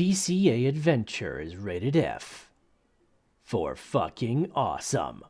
DCA adventure is rated F for fucking awesome.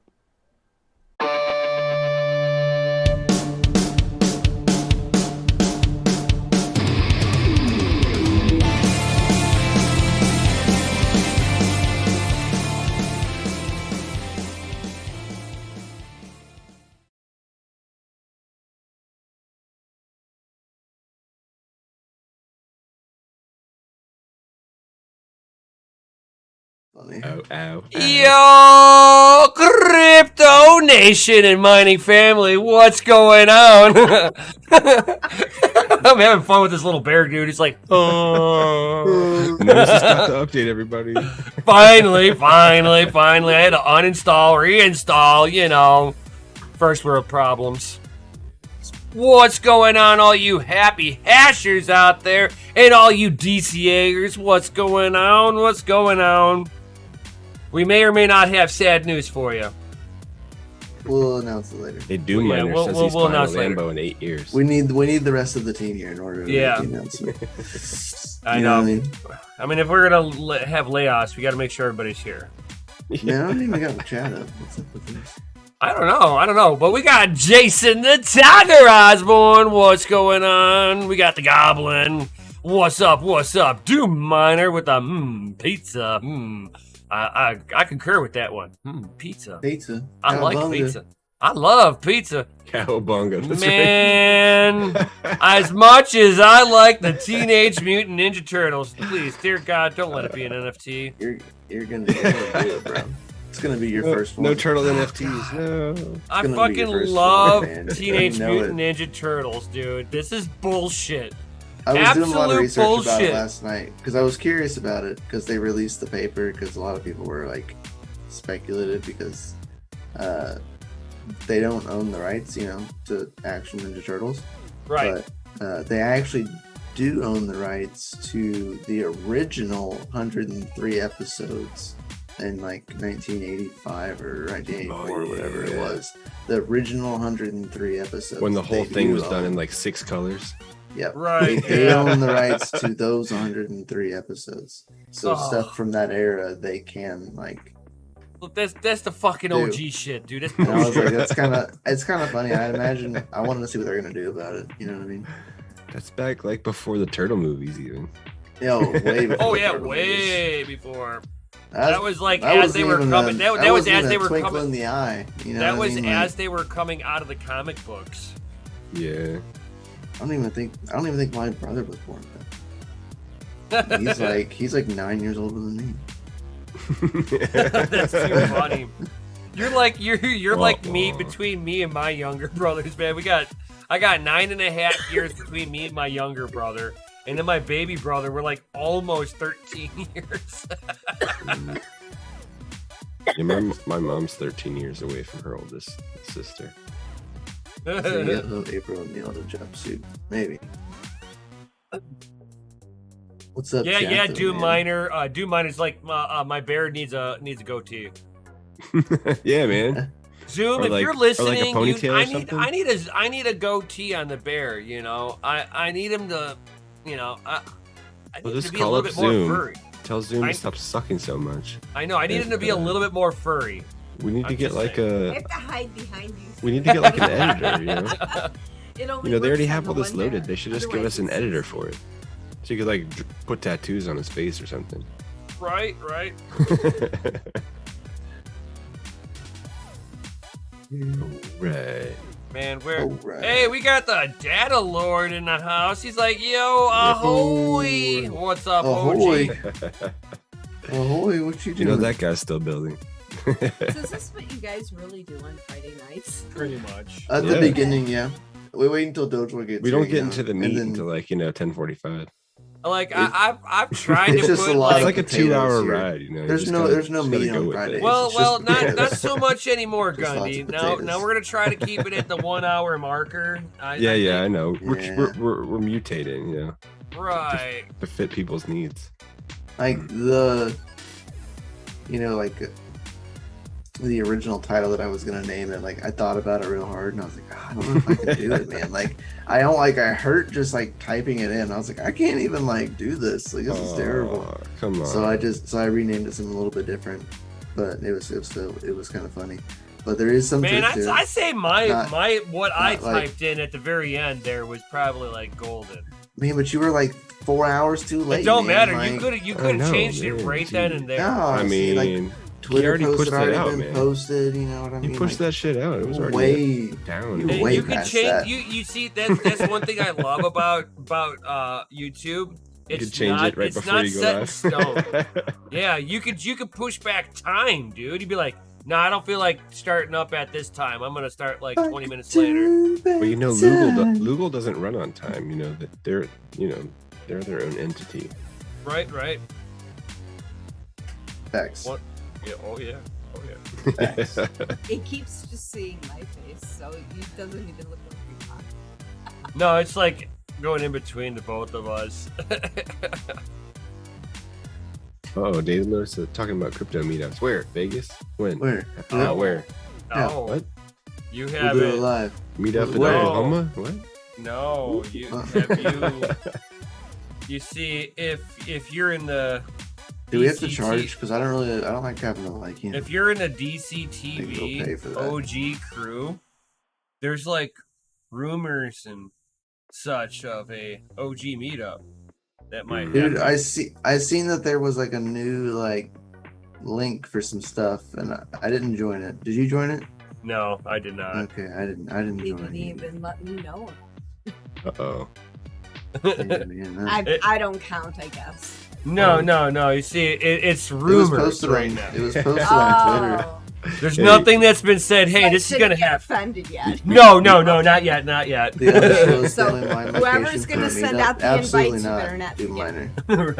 Ow. Yo, Crypto Nation and Mining Family, what's going on? I'm having fun with this little bear dude. He's like, oh. Notice just got to update everybody. Finally. I had to uninstall, reinstall, you know. First world problems. What's going on, all you happy hashers out there? And all you DCAers, what's going on? We may or may not have sad news for you. We'll announce it later. Hey, Doom Miner says he's buying a Lambo in 8 years. We need the rest of the team here in order to make the announcement. I know. I mean, if we're gonna have layoffs, we got to make sure everybody's here. Man, I don't even got the chat up. What's up with this? I don't know. But we got Jason the Tiger Osborne. What's going on? We got the Goblin. What's up? Doom Miner with a pizza. I concur with that one. Pizza. I like pizza. I love pizza. Cowabunga. That's Man, as much as I like the Teenage Mutant Ninja Turtles, please, dear God, don't let it be an NFT. You're gonna do it, bro. It's gonna be your first one. No turtle NFTs. No. I fucking love Teenage Mutant Ninja Turtles, dude. This is bullshit. I was doing a lot of research bullshit about it last night because I was curious about it because they released the paper because a lot of people were like speculated because they don't own the rights, you know, to Action Ninja Turtles. Right. But they actually do own the rights to the original 103 episodes in like 1985 or 1984 or whatever it was. The original 103 episodes. When the whole thing was done in like 6 colors. Yep. Right. They own the rights to those 103 episodes. So stuff from that era they can like. Look, that's the fucking OG shit, dude. And I was like, it's kind of funny. I imagine I wanted to see what they're gonna do about it. You know what I mean? That's back like before the turtle movies even. Yo, way before. Oh yeah, way before. That was like as they were coming. That was as they were coming in the eye. You know that was as they were coming out of the comic books. Yeah. I don't even think my brother was born then. He's like 9 years older than me. That's too funny. You're like me between me and my younger brothers, man. I got 9.5 years between me and my younger brother, and then my baby brother. We're like almost 13 years. Yeah, my mom's 13 years away from her oldest sister. So April O'Neil to jumpsuit, maybe. What's up? Yeah. Doom Miner. Doom Miner's like my bear needs a goatee. Yeah, man. Zoom, or if like, you're listening, like I need a goatee on the bear. You know, I need him to, you know, I need him to be a little bit more furry. Tell Zoom to stop sucking so much. I know. I need him to be a little bit more furry. We need to get like I have to hide behind you. We need to get like an editor, you know. You know, they already have all this loaded. They should just give us an editor for it, so you could like put tattoos on his face or something. Right. Right. Man, hey, we got the DogeLord in the house. He's like, yo, ahoy! What's up, ahoy? OG? Ahoy! What you doing? You know that guy's still building. So is this what you guys really do on Friday nights? Pretty much. At the beginning, yeah. We wait until DogeLord gets. We don't get into the meat until like 10:45. Like I've tried to just put it's like a 2-hour ride, you know. There's no meat on Fridays. Well, not so much anymore, Gundy. Now we're gonna try to keep it at the 1 hour marker. I know. We're mutating, you know. Right. To fit people's needs. Like the original title that I was gonna name it. Like I thought about it real hard, and I was like, I don't know if I can do it, man. Like I don't like I hurt just like typing it in. I was like, I can't even like do this. Like this is terrible. Come on. So I renamed it something a little bit different, but it was kind of funny. But there is some Man, truth to it. I say my what I like- typed in at the very end there was probably like golden. Man, but you were like 4 hours too late. It don't man. matter. Like, You could have changed it man, right then and there. No, I see, mean, like, Twitter already post pushed had already it out, been man. posted. You know what I mean? you pushed that shit out. It was already way down. you And way you can past change. that. You see that's one thing I love about YouTube. You It's could change not, it right it's before not you go set in live. stone. Yeah, you could push back time, dude. You'd be like, no, I don't feel like starting up at this time. I'm gonna start like 20 minutes later. Well, you know, Lugal doesn't run on time. You know that they're their own entity. Right. Facts. What? Yeah. Oh yeah. Facts. It keeps just seeing my face, so it doesn't even look like you're talking. No, it's like going in between the both of us. Oh, DogeLord's talking about crypto meetups. Where? Vegas? When? Where? Where? Yeah. No, What? you We'll have do it it. live. Meet up in Where? Oklahoma? What? No, you see if you're in the Do we have to DCT charge? Because I don't like having to like If you're in the Maybe we'll pay for DCTV that. OG crew, there's like rumors and such of a OG meetup that might Dude, happen. I seen that there was like a new like link for some stuff, and I didn't join it. Did you join it? No, I did not. Okay, I didn't They join didn't it. even let me know. Uh-oh. Yeah, man, I don't count, I guess. No. You see, it's it was rumors posted right on now. it was posted on Twitter. Oh, There's Hey. nothing that's been said. Hey, I this is shouldn't gonna get happen. offended yet. No, not yet. The undisclosed So, daily mine whoever's location gonna for a send meetup? out the Absolutely invites, you not, better not dude, forget. miner.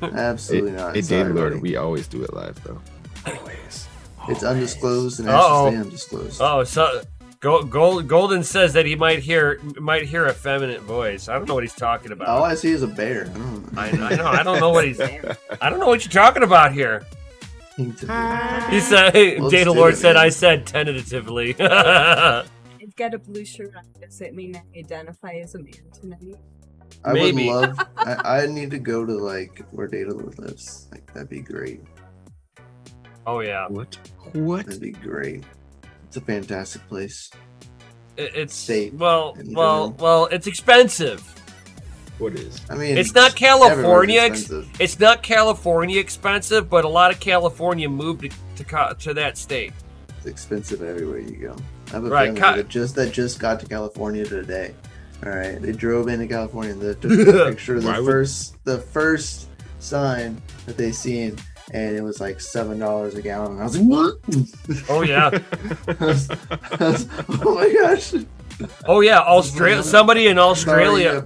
Right. Absolutely not. Hey, Sorry, DogeLord, buddy. we always do it live, though. Always. It's undisclosed and Uh-oh. has to stay undisclosed. Oh, so Golden says that he might hear a feminine voice. I don't know what he's talking about. All I see is a bear. I don't know. I know. I don't know what he's. I don't know what you're talking about here. He said, Let's Data do Lord it, said, man. I said tentatively. I've got a blue shirt on. Does it mean I identify as a man tonight? I Maybe. would love. I need to go to like where Data Lord lives. Like that'd be great. Oh, yeah. What? That'd be great. It's a fantastic place. It's State well, in well, general. well. It's expensive. What is? I mean, It's not California. everywhere's expensive. It's not California expensive, but a lot of California moved to that state. It's expensive everywhere you go. I have a Right, family that just got to California today. All right, they drove into California and they took a picture of Why would- the first sign that they seen, and it was like $7 a gallon. And I was like, what? Oh yeah. Oh my gosh! Oh yeah. Australia. Somebody in Australia.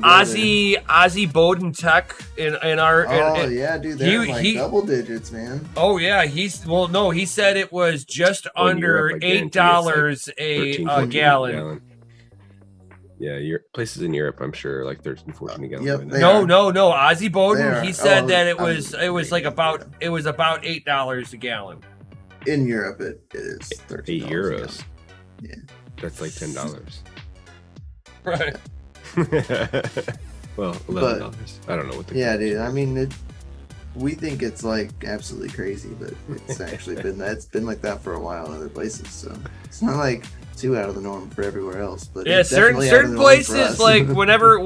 Ozzy Bowden Tech in our. Oh yeah, dude, they're like he- double digits, man. Oh yeah, he said it was just Oh, in under Europe, I guarantee it's like $8 a 13, gallon. Yeah, places in Europe, I'm sure, like 13, 14 a gallon. Yep, right now. they No, are. no. Ozzy Bowden. They He are. said Oh, that it I'm was like agreeing about with it was about $8 a gallon. In Europe, it is 13 €8. Yeah. That's like $10. Right. Well, $11. I don't know what the Yeah, dude. I mean, we think it's like absolutely crazy, but it's actually been like that for a while in other places. So it's not like too out of the norm for everywhere else. But Yeah, it's definitely out of certain the norm for places us. like whenever we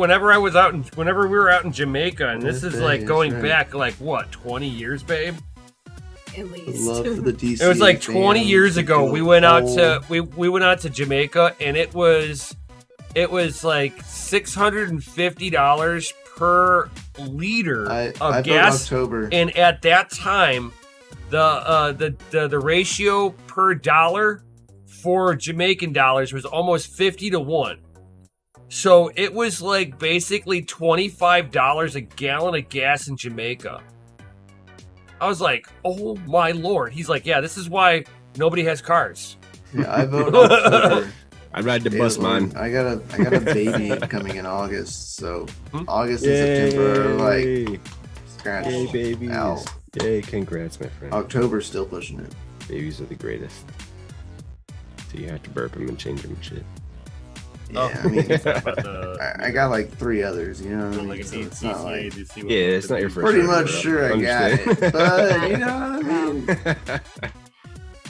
were out in Jamaica, and this is That's like right, going that's right. back like what 20 years, babe. At The least. love for the DCA It was like 20 fans, years the ago. good We went out old- to we went out to Jamaica, and it was like $650 per liter I of vote gas. October. And at that time, the ratio per dollar for Jamaican dollars was almost 50-1. So it was like basically $25 a gallon of gas in Jamaica. I was like, oh my lord. He's like, yeah, this is why nobody has cars. Yeah, I vote October. I'd ride the bus, man. I got a baby coming in August, so Hmm? August and September are like Yay, scratch Yay, babies. out. Yay, congrats, my friend. October's still pushing it. Babies are the greatest. So you have to burp them and change them and shit. Yeah, I mean, I got like 3 others, you know what I mean? Like a So it's not like, Yeah, it's not your first. pretty rodeo, much bro. sure I got Understand? it, but you know what I mean?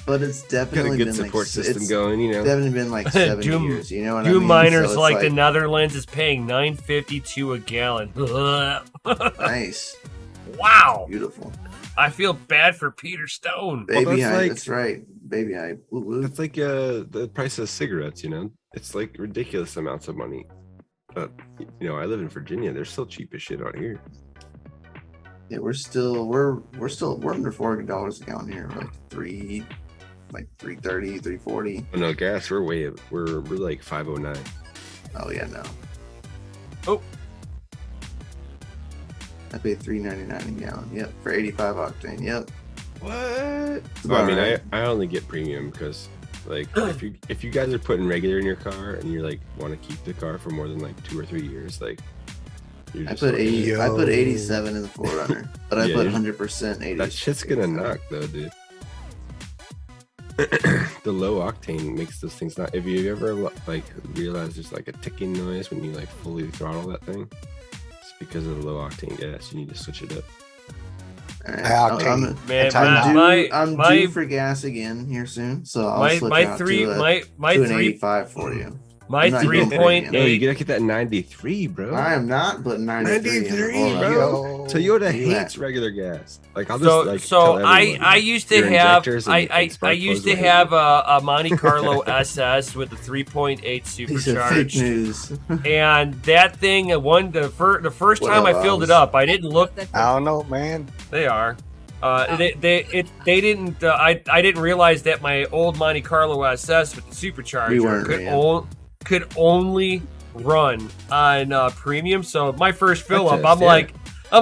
But it's Got definitely a good been support like system it's going, you know. definitely been like 7 Doom- years, you know what I Doom mean? miners So it's like the Netherlands is paying $9.52 a gallon. nice, Wow. beautiful. I feel bad for Peter Stone. Baby that's hype, like- that's right. Baby hype. Woo woo. It's like the price of cigarettes, you know. It's like ridiculous amounts of money. But you know, I live in Virginia. They're still cheap as shit out here. Yeah, we're under $4 a gallon here, like 330, 340. Oh, no, gas. We're like 509. Oh yeah, no. Oh. I paid $3.99 a gallon. Yep, for 85 octane. Yep. What? Well, Well, I mean, I only get premium because, like, if you guys are putting regular in your car and you're like want to keep the car for more than like 2 or 3 years, like, you're I just put like, 80. I put 87 in the 4Runner, but I Yeah, put you're- 100% 80. that shit's gonna knock though, dude. The low octane makes those things not. If you ever like realize there's like a ticking noise when you like fully throttle that thing, it's because of the low octane gas. You need to switch it up. All right. High octane. Man, I'm my due for gas again here soon, so I'll my switch my out three to, my to an three 85 for you. my I'm not three going for point it No, you eight. gotta get that 93, bro. I am not putting 93. in the 93, 4Runner. bro. Yo. Toyota You hates regular gas. Like I'll just like So tell everyone, I used to your have injectors and I spark used plugs to will have a Monte Carlo SS with a 3.8 Piece of fake supercharged, news. and that thing the first What time up, I filled it Alex? up, I didn't look. I don't know, man. They are. They didn't. I didn't realize that my old Monte Carlo SS with the We supercharger weren't, man. could only run on premium. So my first fill up, test, I'm yeah.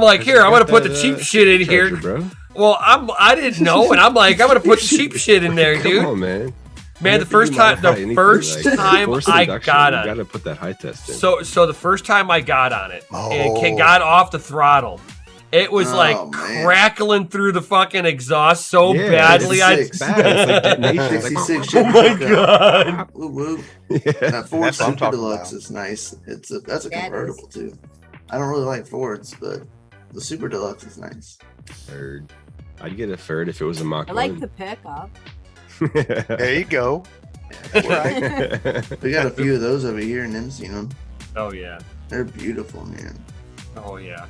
like, here, I'm gonna put the That, cheap shit in here. charger, bro. Well, I didn't know, and I'm like, I'm gonna put the cheap shit in there, Come dude. on, man. Man, the Whenever first you time, modify the anything, first like, time force I reduction, got you on it. gotta put that high test in. So the first time I got on it and Oh. got off the throttle, it was Oh, like man. crackling through the fucking exhaust so Yeah, badly. it's bad. It's like detonation. It's like, 66 Oh my god! Woo woo. yeah. That Ford That's what I'm Super talking Deluxe about. is nice. That's a Yeah, it convertible too. I don't really like Fords, but the Super Deluxe is nice. Third. I'd get a third if it was a Mach I like 1. the pickup. There you go. We got a few of those over here, and them seen them. Oh yeah! They're beautiful, man. Oh yeah!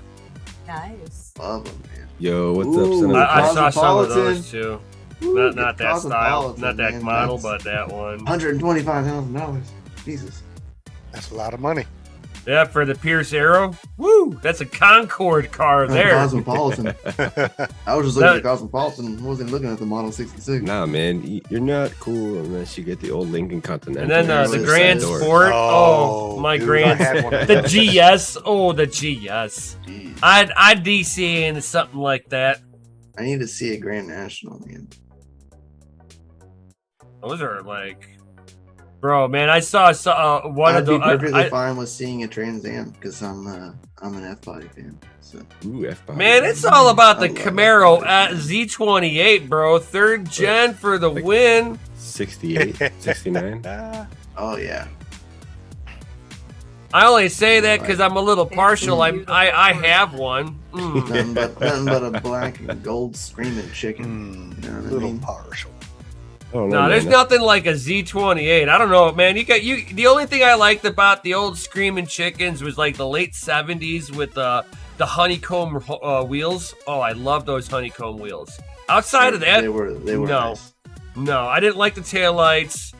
Nice. Love them, man. Yo, what's up, Ooh, son of a I saw some of Cosmopolitan. those too. Woo, Not the that style, Cosmopolitan, not that man. model, That's but that one. $125,000. Jesus. That's a lot of money. Yeah, for the Pierce Arrow. Woo! That's a Concorde car there. Cosmopolitan. I was just looking at the Cosmopolitan. I wasn't looking at the Model 66. Nah, man, you're not cool unless you get the old Lincoln Continental. And then the Really Grand sad doors. Sport. Oh, my dude, Grand. I had one of The those. GS. Oh, the GS. Jeez. I'd DCA into something like that. I need to see a Grand National, man. Those are like, bro, man. I saw one I'd of the. be perfectly I- fine with seeing a Trans Am because I'm an F-body fan. So Ooh, F-bomb. Man, it's all about the I love Camaro that. at Z28, bro. Third gen for the Like- win. 68, 69. Ah, oh yeah. I only say that because I'm a little It's partial. beautiful. I have one. Mm. Nothing but a black and gold screaming chicken. You know what I little mean? partial. I don't know, No, there's man. nothing like a Z28. I don't know, man. The only thing I liked about the old Screaming Chickens was like the late 70s with the honeycomb wheels. Oh, I love those honeycomb wheels. Outside of that, they were no. nice. no, I didn't like the taillights.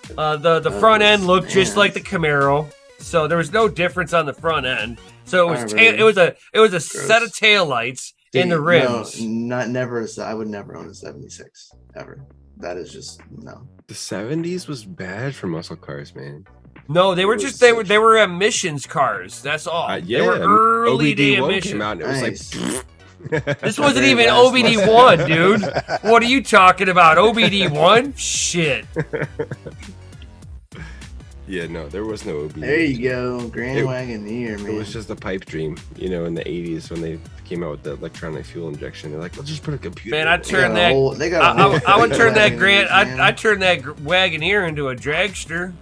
The front was- end looked just man. like the Camaro, so there was no difference on the front end. So it was I remember. it was a set of taillights in the rims. No, not never. I would never own a 76 ever. That is just no. The 70s was bad for muscle cars, man. No, they were It just was they were emissions cars. That's all. Yeah, They were early day OBD1 emissions. came out and it was Nice. like. This wasn't Very even last OBD1, dude. What are you talking about? OBD1? Shit. Yeah, no, there was no OBD. There you go, Grand It- Wagoneer, man. It was just a pipe dream, you know, in the 80s when they came out with the electronic fuel injection. They're like, let's just put a computer. Man, in I'd it." turn They got a that- whole- they got a whole I would fleet turn of that Wagoneers, man. I'd turn that Wagoneer into a dragster.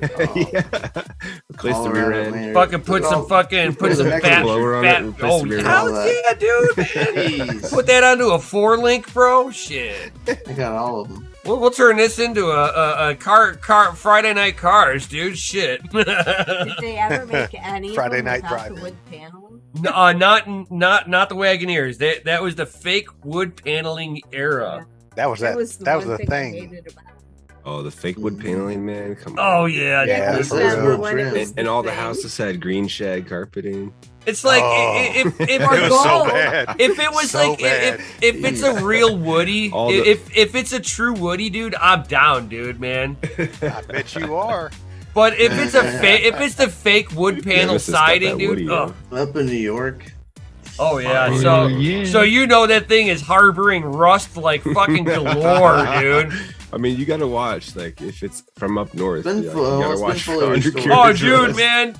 Yeah. Replace the rear Colorado, end. man. Fucking put Look at some all- fucking look put at some the back fat, blower on it, fat. replace Oh the rear end. hell All that. yeah, dude! Man. Jeez. Put that onto a 4-link, bro. Shit. I got all of them. We'll turn this into a car Friday night cars, dude. Shit. Did they ever make any Friday of them night without drive-in. the wood paneling? No, not the Wagoneers. That was the fake wood paneling era. That was That was the that was one the thing I thing. hated about it. Oh, the fake wood paneling, man. Come on. Oh yeah, Yeah, dude. that's This is real. wood when it trim. was And all the thing. houses had green shag carpeting. It's like Oh. if It Or was so gold. bad. If it was So like bad. if it's a real Woody, All the- if it's a true Woody, dude, I'm down, dude, man. I bet you are. But if it's the fake wood panel Nemesis got siding, that dude. Woody, Oh, Up in New York. oh yeah. Oh, So yeah. so you know that thing is harboring rust like fucking galore, dude. I mean, you gotta watch, like, if it's from up north. Been you, full- you gotta it's been watch full of under stories. Oh, carriage dude, rust. man,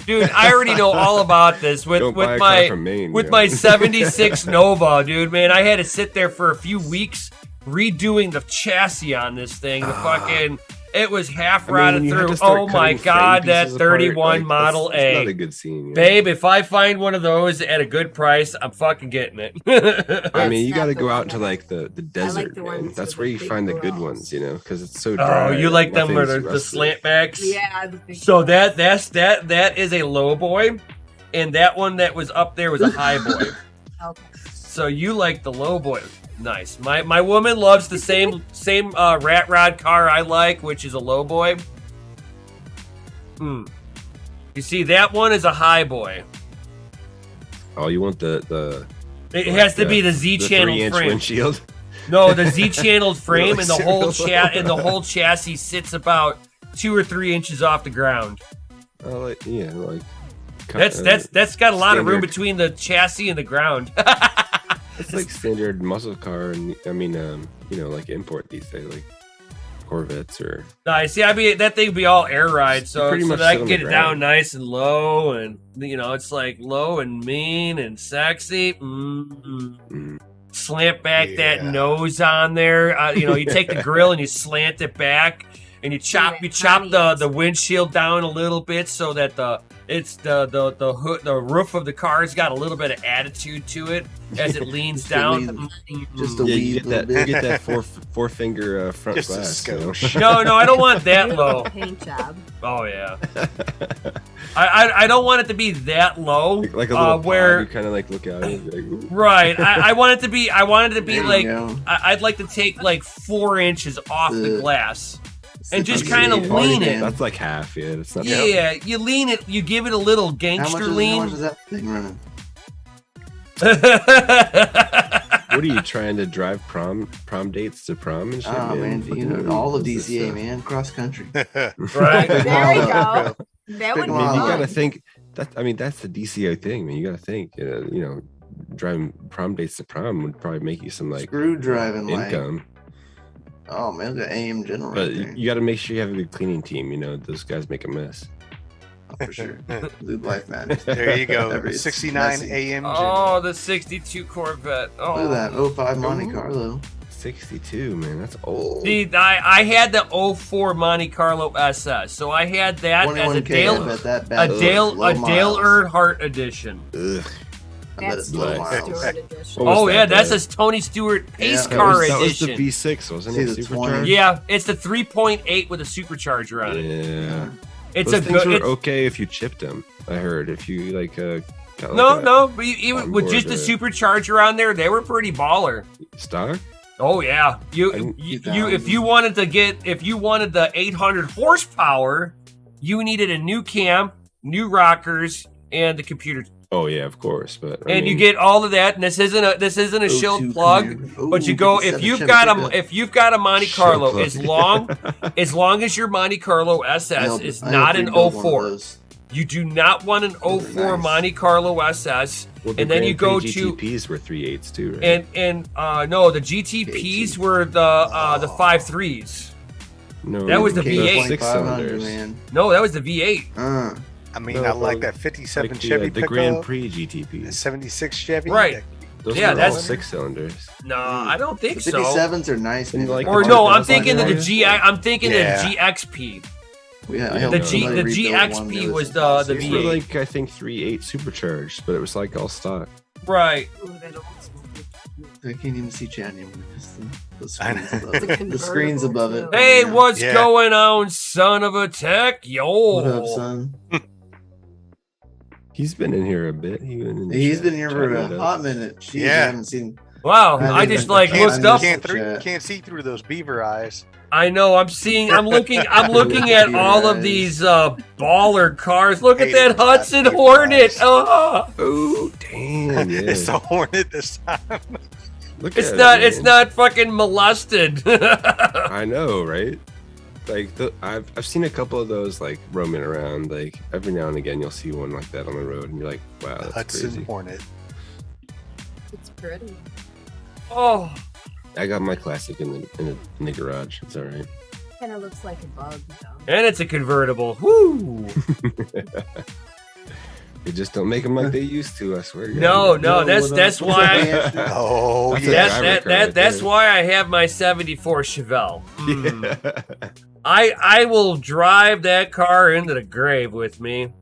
dude, I already know all about this with Don't buy a with car my from Maine, with you my know? '76 Nova, dude, man. I had to sit there for a few weeks redoing the chassis on this thing. The fucking it was half I mean, rotted when you have through. to start Oh my cutting god, frame that pieces apart, 31 like, Model that's A. not a good scene. You know? Babe, if I find one of those at a good price, I'm fucking getting it. I That's mean, you not got to the go one out to that I- like the desert, the man. ones That's with where the you big find the good grills. ones, you know, because it's so Oh, dry. you like them or nothing's the rusted. slant backs? Yeah. The big So that is a low boy, and that one that was up there was a high boy. Okay. So you like the low boy. Nice. My woman loves the same rat rod car I like, which is a low boy. You see, that one is a high boy. Oh, you want the It has to be the Z channel 3-inch frame. windshield? No, the Z channeled frame Like and the whole serial. chassis sits about 2 or 3 inches off the ground. Like, yeah, like That's got a lot of room standard. between the chassis and the ground. It's like standard muscle car, and I mean, you know, like import these days, like Corvettes or. Nice. See, I mean that thing would be all air ride, so Pretty much that I sit can on get the it down ground. nice and low, and you know it's like low and mean and sexy. Slant back that Yeah. nose on there. You know, you take the grill and you slant it back, and you chop the windshield down a little bit so that the hood, the roof of the car's got a little bit of attitude to it as it leans Just a down. just a Yeah, wee you get little that. You bit. get that four finger front Just a glass. You know? skosh. No, I don't want that low. Paint job. Oh yeah. I don't want it to be that low. Like a little where pod, you kind of like look out and be like, ooh. right. I want it to be. I want it to be There you like. go. I'd like to take like 4 inches off the The- glass. And just That's kinda a party lean it. van. That's like half. Yeah, that's not. Yeah, you lean it. You give it a little How much, gangster is, how lean. much is that thing running? What are you trying to drive prom dates to prom and shit? Oh man, you Fucking know all of this is, DCA, man, cross country. Right. There we go. That Big would be I mean, you Wow. gotta fun. think that. I mean, that's the DCO thing, man. You gotta think. You know, driving prom dates to prom would probably make you some like Screw driving like. income. Oh man, look at AM General But right there. you got to make sure you have a good cleaning team. You know, those guys make a mess. Oh, for sure. Lube Life matters. There you go. Whatever, it's 69 messy. AM. Oh, the '62 Corvette. Oh, Look at that 05 Monte Ooh. Carlo. 62, man, that's old. See, I had the 04 Monte Carlo SS, so I had that as a 21K, Dale I bet that bad. Dale Low miles. Earnhardt edition. Ugh. I bet That's it's low the Nice. miles. Stewart edition. What was Oh that, yeah, that's the- a Tony Stewart pace Yeah, car that was the edition. V6, wasn't See it? the Supercharged? 20? Yeah, it's the 3.8 with a supercharger on it. Yeah. It's Those a things good. were It's, okay if you chipped them. I heard if you like got like no, a but even with onboard, just the supercharger on there, they were pretty baller. stock. Oh yeah, you And- if you wanted the 800 horsepower, you needed a new cam, new rockers, and the computer. Oh yeah, of course. But I And you mean, get all of that. And this isn't a shield O2 plug, Camry. but you Ooh, go 57 if you've Chevy got a Monte Shield Carlo plug. as long as your Monte Carlo SS is not an 04. You do not want an 04 nice. Monte Carlo SS. well, the and then you Grand go Prix to GTPs were 3.8s too, right? no, the GTPs were the 5.3s. No, That was the those V8. 6 cylinders. man. No, that was the V8. I mean, No, I like bro. that 57 Like Chevy the Grand pickup, Prix the GTP. 76 Chevy. Right. Those Yeah, are all that's- 6 cylinders. No, I don't think The so. 57s are nice, And man. like Or the no, Mark I'm thinking of the Mark G. I'm thinking Yeah. of GXP. Yeah, I The helped G- somebody the rebuild one GXP that was the impossible. These were V8. like, I think 3.8 supercharged, but it was like all stock. Right. Ooh, that old school. I can't even see chat anymore because the I screen's know. above it. The screen's above it. Hey, Yeah. what's Yeah. going on, son of a tech? Yo. What up, son? He's been in here a bit. He's been here for a hot minute. Jeez, Yeah. I haven't seen. Wow, I I didn't just even- like Can't- looked up. Can't see through those beaver eyes. I know. I'm looking at all of these baller cars. Look at Hey, that Hudson that's Hornet. nice. Oh, Oh, damn. Yeah. It's the Hornet this time. Look it's at not. it, It's man. not fucking molested. I know, right? Like, I've seen a couple of those, like, roaming around. Like, every now and again, you'll see one like that on the road, and you're like, wow, that's Hudson crazy. Hornet. It's pretty. Oh, I got my classic in the garage. It's all right. Kind of looks like a bug, though. and it's a convertible. Woo. They just don't make them like they used to. I swear. to God. No, Yo, that's what that's up? why. Oh, That's a yeah. driver That car right that's there. why I have my '74 Chevelle. Mm. Yeah. I will drive that car into the grave with me.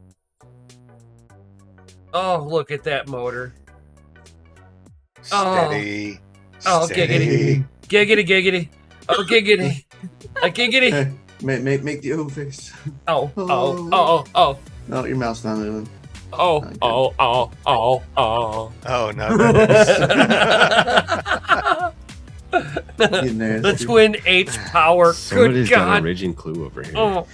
Oh, look at that motor. Steady. Oh, Steady. Giggity. Oh, giggity. Giggity. Hey, make the O face. Oh. No, your mouth's not moving. Oh no. You nasty. The twin H power. Somebody's Good got a God. raging clue over here. Oh,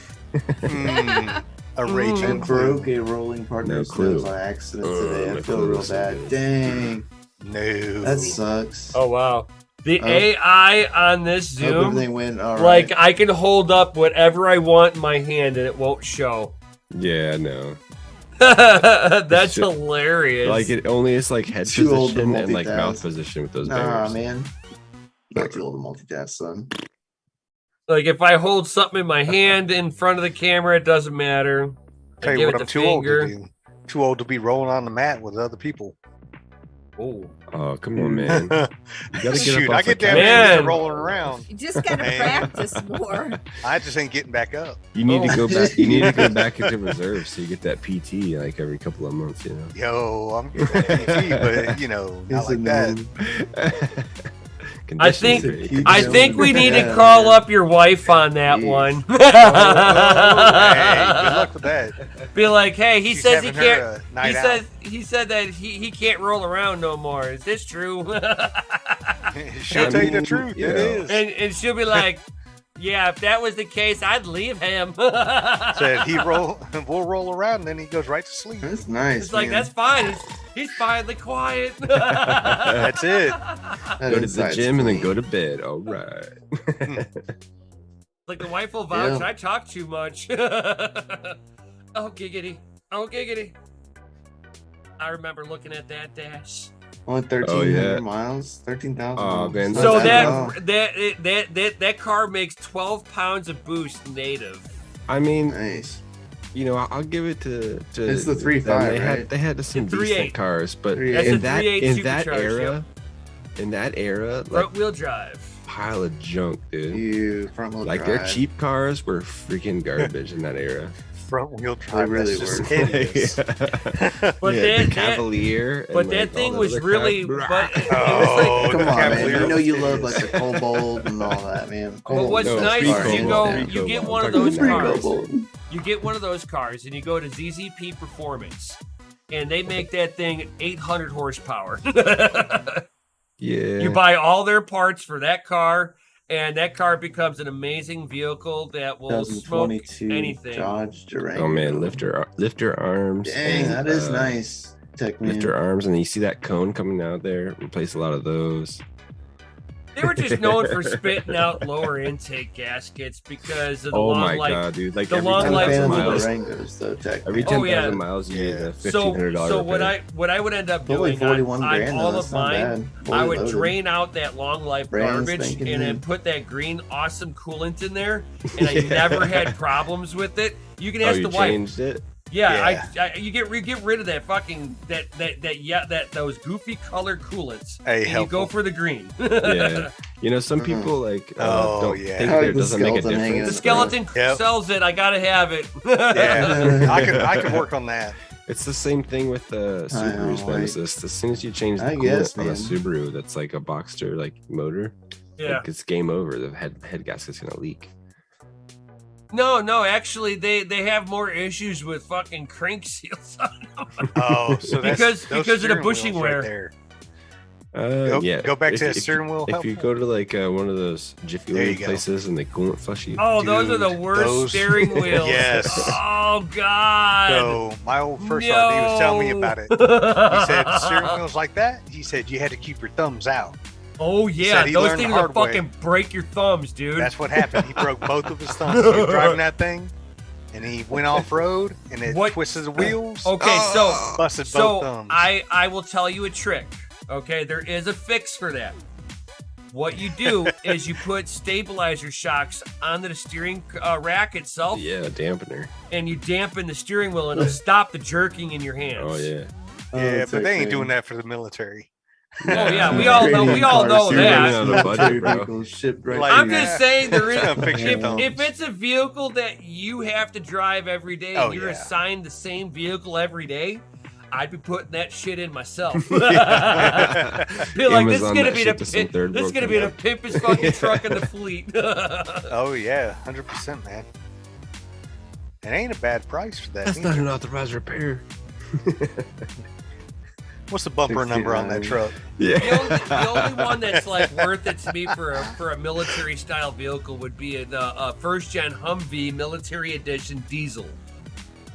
A raging And clue. broke a rolling partner's clue. nose by accident today. I my feel clue real is so bad. good. Dang, No. that sucks. oh wow. The Oh. AI on this Hope Zoom, everything went all right. like I can hold up whatever I want in my hand and it won't show. Yeah, no. That's Shit. hilarious. Like it only is like head Too old to position and like mouth multitask. position with those Nah, bangers. man. Not too old to multitask, son. Like if I hold something in my hand in front of the camera, it doesn't matter. I Tell you give what, it I'm the too finger. old to do. Too old to be rolling on the mat with other people. Oh. Oh, come on, man. You gotta get Shoot, up I off get the down couch. there and Man. rolling around. You just gotta Man. practice more. I just ain't getting back up. You need to Oh. go back. You need to go back into reserve so you get that PT like every couple of months. You know. Yo, I'm getting that PT, but you know, not Is like it that. I think- Conditioning's Keep I going. think we need to Yeah, call man. up your wife on that Jeez. one. Oh, hey, good luck with that. Be like, hey, he She's says he having can't. her a night out. He said that he can't roll around no more. Is this true? She'll I tell you the mean, truth. yeah. It is. and she'll be like, yeah, if that was the case, I'd leave him. Said we'll roll around, and then he goes right to sleep. That's nice. It's like man. that's fine. He's finally quiet. That's it. That Go to the insight's gym and then clean. go to bed. All right. Like the wife will vouch. Yeah. I talk too much. Oh giggity. Oh giggity. I remember looking at that dash. Only 1,300 yeah. miles, 13,000. Oh, miles. man, Not So bad at all. that car makes 12 pounds of boost native. I mean, Nice. you know, I'll give it to It's the them. 3.5, They right? had some The 3.8. decent cars, but 3.8. That's in a that 3.8 in that supercharged, era, in that era, like Front wheel drive. pile of junk, dude. You front wheel Like drive. their cheap cars were freaking garbage in that era. Front wheel drive. really That's just were. hideous. But yeah, that- the that- Cavalier. But and, that like, thing all was other really. crap. But it was Oh, like, Come the on, man. Cavalier You know you was love like hideous. the Cobalt and all that, man. but Cobalt what's No, nice pre-Cobalt, is you go, pre-Cobalt. you get I'm one of talking those about cars. Cobalt. You get one of those cars and you go to ZZP Performance, and they make that thing 800 horsepower. Yeah. You buy all their parts for that car, and that car becomes an amazing vehicle that will smoke 2022 anything. Dodge Durango. Oh man, lifter arms. Dang, and, that is nice. Tech man. Lifter arms, and you see that cone coming out there. Replace a lot of those. They were just known for spitting out lower intake gaskets because of the Oh long my life. god, dude! Like the every long time life I'm a fan of of the miles. Durangos, though, technically. every Oh, 10,000 yeah. miles, you need a So, $1,500 so what repair. I would end up Only doing 41 on grand, all though. of That's not mine, bad. I Fully would loaded. drain out that long life Brand garbage spanking and then new. put that green awesome coolant in there, and I never had problems with it. You can Oh, ask you the wife. changed it? Yeah, you get rid of that fucking those goofy colored coolants. Hey, and you helpful. go for the green. Yeah. You know, some people like don't yeah. think I like there the doesn't make a skeleton hanging difference. The skeleton Yep. sells it. I gotta have it. Yeah, I could work on that. It's the same thing with the Subaru's know, like- Nemesis. As soon as you change the I guess, coolant on a man. Subaru that's like a Boxster like motor, Yeah. like, it's game over. The head gasket's gonna leak. No. Actually, they have more issues with fucking crank seals on them. Oh, so that's Because those of the steering wheels bushing right wear. there. Yeah. Go back to that If- steering wheel. If you helpful. go to like one of those Jiffy There you Lube go. places and they coolant flush you, Oh, those are the Dude, worst those- steering wheels. Yes. Oh God. So my old first RD was telling me about it. He said steering wheels like that. He said you had to keep your thumbs out. Oh yeah, Said he those learned the things will hard way. fucking break your thumbs, dude. That's what happened. He broke both of his thumbs. He was driving that thing, and he went off road, and it What- twisted the wheels. Okay, so Busted both so thumbs. I will tell you a trick. Okay, there is a fix for that. What you do is you put stabilizer shocks onto the steering rack itself, yeah, a dampener. and you dampen the steering wheel, and it'll stop the jerking in your hands. Oh yeah. Yeah, but they ain't doing that for the military. Oh yeah, we all know that. on a budget, bro. Like- I'm just saying there is. Gonna fix your thumbs. If it's a vehicle that you have to drive every day, and Oh, you're yeah. assigned the same vehicle every day, I'd be putting that shit in myself. Be like, this is Amazon gonna that be shit to some third this is world gonna be the country. pimpest fucking truck in the fleet. Oh yeah, 100%, man. It ain't a bad price for that. That's either. not an authorized repair. What's the bumper number on that 69. truck? Yeah. The only one that's like worth it to me for a military style vehicle would be the first gen Humvee military edition diesel.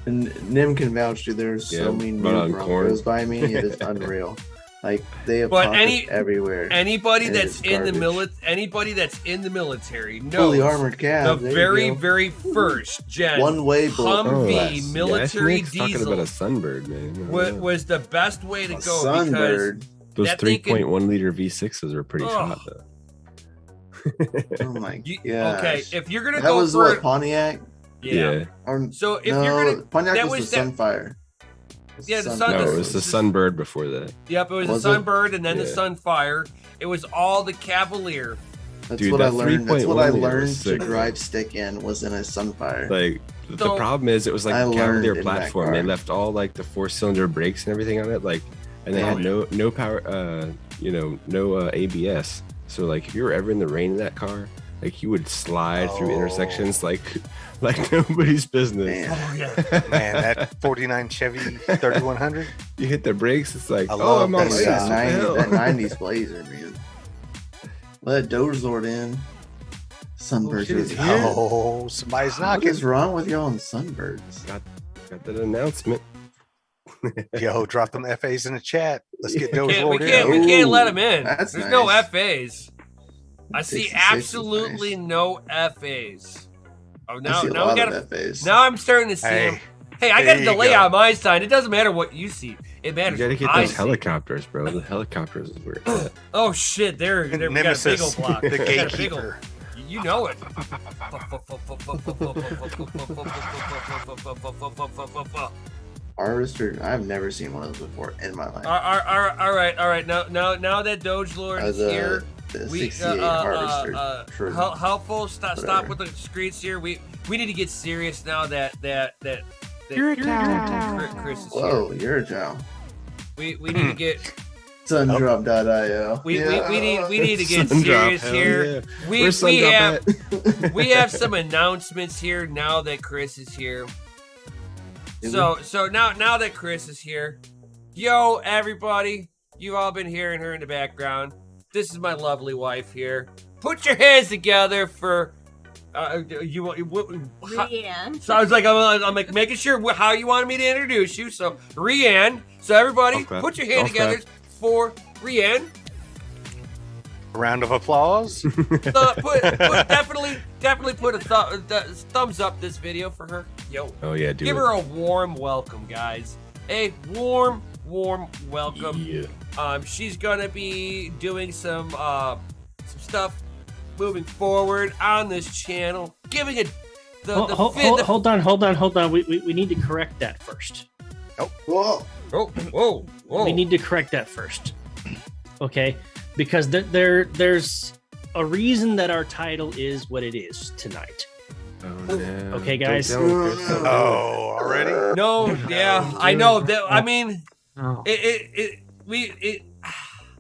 And Nim can vouch to there's Yeah, so many run new on Broncos corn. by me. It is unreal. Like they have But pockets everywhere. Anybody It that's is in the garbage. anybody that's in the military knows Fully armored the cab. there you very go. very first gen One-way Humvee glass. military Nick's talking diesel about a Sunbird, man. was the best way to A go Sunbird. Those that thing can- 3.1 liter V6s are pretty Ugh. hot though. Oh my because god. okay, if you're gonna that go was for what Pontiac. yeah. Or, So if no, you're gonna Pontiac that was was the that- Sunfire. Yeah, the Sun- No, this- it was the this- Sunbird before that. Yep, it was, Was the it? Sunbird and then the Yeah. Sunfire. It was all the Cavalier. That's Dude, what I that learned. That's what 3.1 I liter was learned to sick, drive stick in was in a Sunfire. Like the So- problem is it was like I a Cavalier learned in that platform. They car. left all like the 4-cylinder brakes and everything on it, like, and they Oh, had no power, no ABS. So like if you were ever in the rain in that car, like you would slide through Oh. intersections like nobody's business. Man. Oh yeah. Man, that 49 Chevy 3100. You hit the brakes, it's like, I oh, love I'm on that lanes. sound. What the hell? That 90s Blazer, man. Let DogeLord in. Sunbirds shit, is it's here. Oh, somebody's What knocking. is wrong with y'all on Sunbirds? Got that announcement. Yo, drop them FAs in the chat. Let's get We DogeLord can't in. let them in. That's There's no nice. FAs. I see 66 is absolutely nice. no FAs. Oh I now see a now we lot gotta of FAs. now I'm starting to see them. Hey, Hey, I there got a you delay go. on my sign. It doesn't matter what you see. It You matters. gotta get what I those see. helicopters, bro. The helicopters is where it's at. Oh shit! There, we got a big Nemesis, old block. the We got a big old- gatekeeper. You know it. Harvester, I've never seen one of those before in my life. All right. Now that DogeLord is here, The we 68 Harvester. True. helpful. Stop Whatever. with the screens here. We need to get serious now that You're a cow. Chris is Whoa, here. you're a Joe. We need to get Sundrop.io. we need to get Sundrop, serious hell here. yeah. We Where's we Sundrop have at? we have some announcements here now that Chris is here. So now that Chris is here, yo everybody, you've all been hearing her in the background. This is my lovely wife here. Put your hands together for Leanne. So I was like, I'm like making sure how you wanted me to introduce you. So Rianne. So everybody, Okay. put your hand Okay. together for Rianne. Round of applause. Definitely put a thumbs up this video for her. Yo. Oh yeah, Give her a warm welcome, guys. A warm welcome. Yeah. She's gonna be doing some stuff moving forward on this channel, giving it Hold on. We need to correct that first. Whoa. Whoa. We need to correct that first. Okay? Because there's a reason that our title is what it is tonight. Oh, no. Okay, guys? Don't tell him, Chris. Don't tell him. Oh, already? No, yeah, I know that. I mean,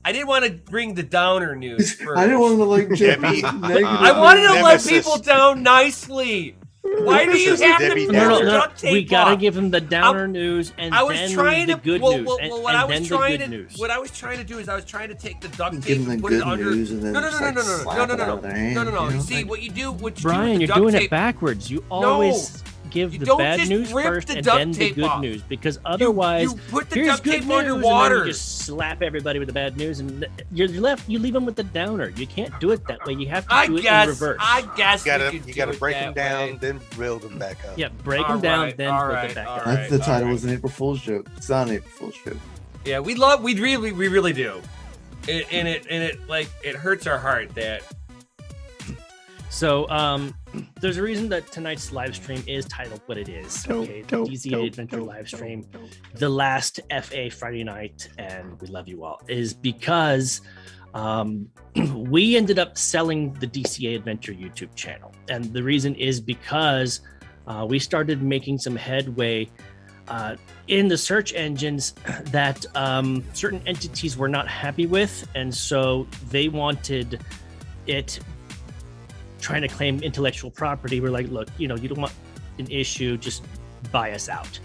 I didn't want to bring the downer news first. I didn't want to like jump Debbie. negative. I wanted to let Nemesis. people down nicely. Why do you Nemesis, have Debbie to Downer. put the duct tape We gotta off? give them the downer news and I was then trying the to good well, news. well, and, what and I was then trying the good to news. what I was trying to do is I was trying to take the duct Give tape them the and put it good under. news and then No. just, like, slap it out their hand, No. you know? See what you do. What you Brian, do with you're the duct doing tape, it backwards. You always give You the don't bad just news rip first the and duct then the tape good off. news, because otherwise, you put the here's duct good tape news, underwater. and then you just slap everybody with the bad news, and you leave them with the downer. You can't do it that way. You have to do it in reverse. I guess You we could gotta do break it them that down, way. then build them back up. Yeah, break them down, Alright, then alright, put it back up. alright. That's the title. alright. Was an April Fool's joke. It's not an April Fool's joke. Yeah, we really do. It hurts our heart that. So, there's a reason that tonight's live stream is titled what it is. Okay, the DCA Adventure live stream, the last FA Friday night, and we love you all, is because we ended up selling the DCA Adventure YouTube channel. And the reason is because we started making some headway in the search engines that certain entities were not happy with. And so they wanted it trying to claim intellectual property. We're like, look, you don't want an issue, just buy us out.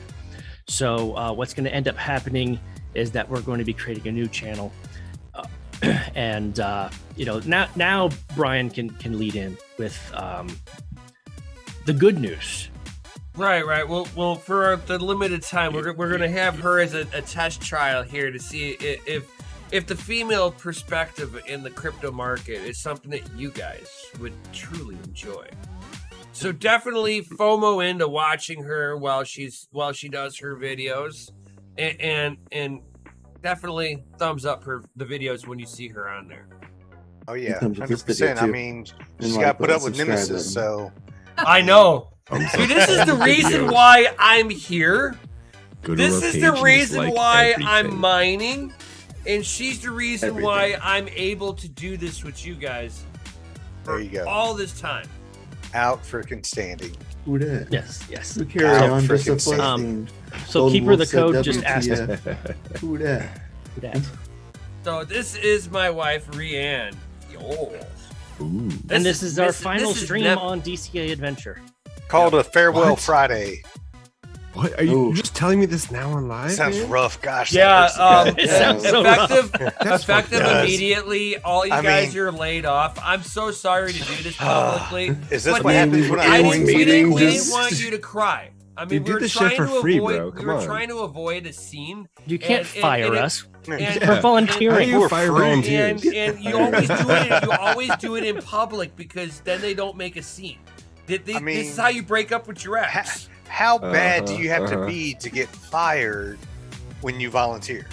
So what's going to end up happening is that we're going to be creating a new channel. And now Brian can lead in with the good news. Right. Well, for the limited time, we're gonna have her as a test trial here to see if the female perspective in the crypto market is something that you guys would truly enjoy. So definitely FOMO into watching her while she does her videos, and definitely thumbs up the videos when you see her on there. Oh yeah, Thumbs up this video, 100%. I too. mean, And she's like got to put button, up with subscribe Nemesis, button. so I know. I'm See, this is the reason why I'm here. Go to This her is page the and reason like why everything. I'm mining, and she's the reason Everything. why I'm able to do this with you guys there you go. all this time. Out freaking standing. Who that? Yes. We carry Out on freaking disappointing. So Golden keeper the Wolf said code just asked WTF. Who that? that. So this is my wife, Rianne. Yo. Ooh. And this is our final this is stream nev- on DCA Adventure. Called a farewell What? Friday. What are you Ooh. you're just telling me this now on live? Sounds man? rough. Gosh. Yeah, that It sounds so rough. effective fucked up. immediately. All you I guys mean- are laid off. I'm so sorry to do this publicly. Is this but what happens when I I didn't, join we didn't, we meetings? didn't want you to cry. I mean, You we did were this shit trying for to free, avoid. bro. We Come were on. trying to avoid a scene. You can't And- fire and it- us. And, Yeah. We're volunteering. How do you fire free. volunteers? and you always do it. You always do it in public because then they don't make a scene. I mean- this is how you break up with your ex. How bad do you have Uh-huh. to be to get fired when you volunteer?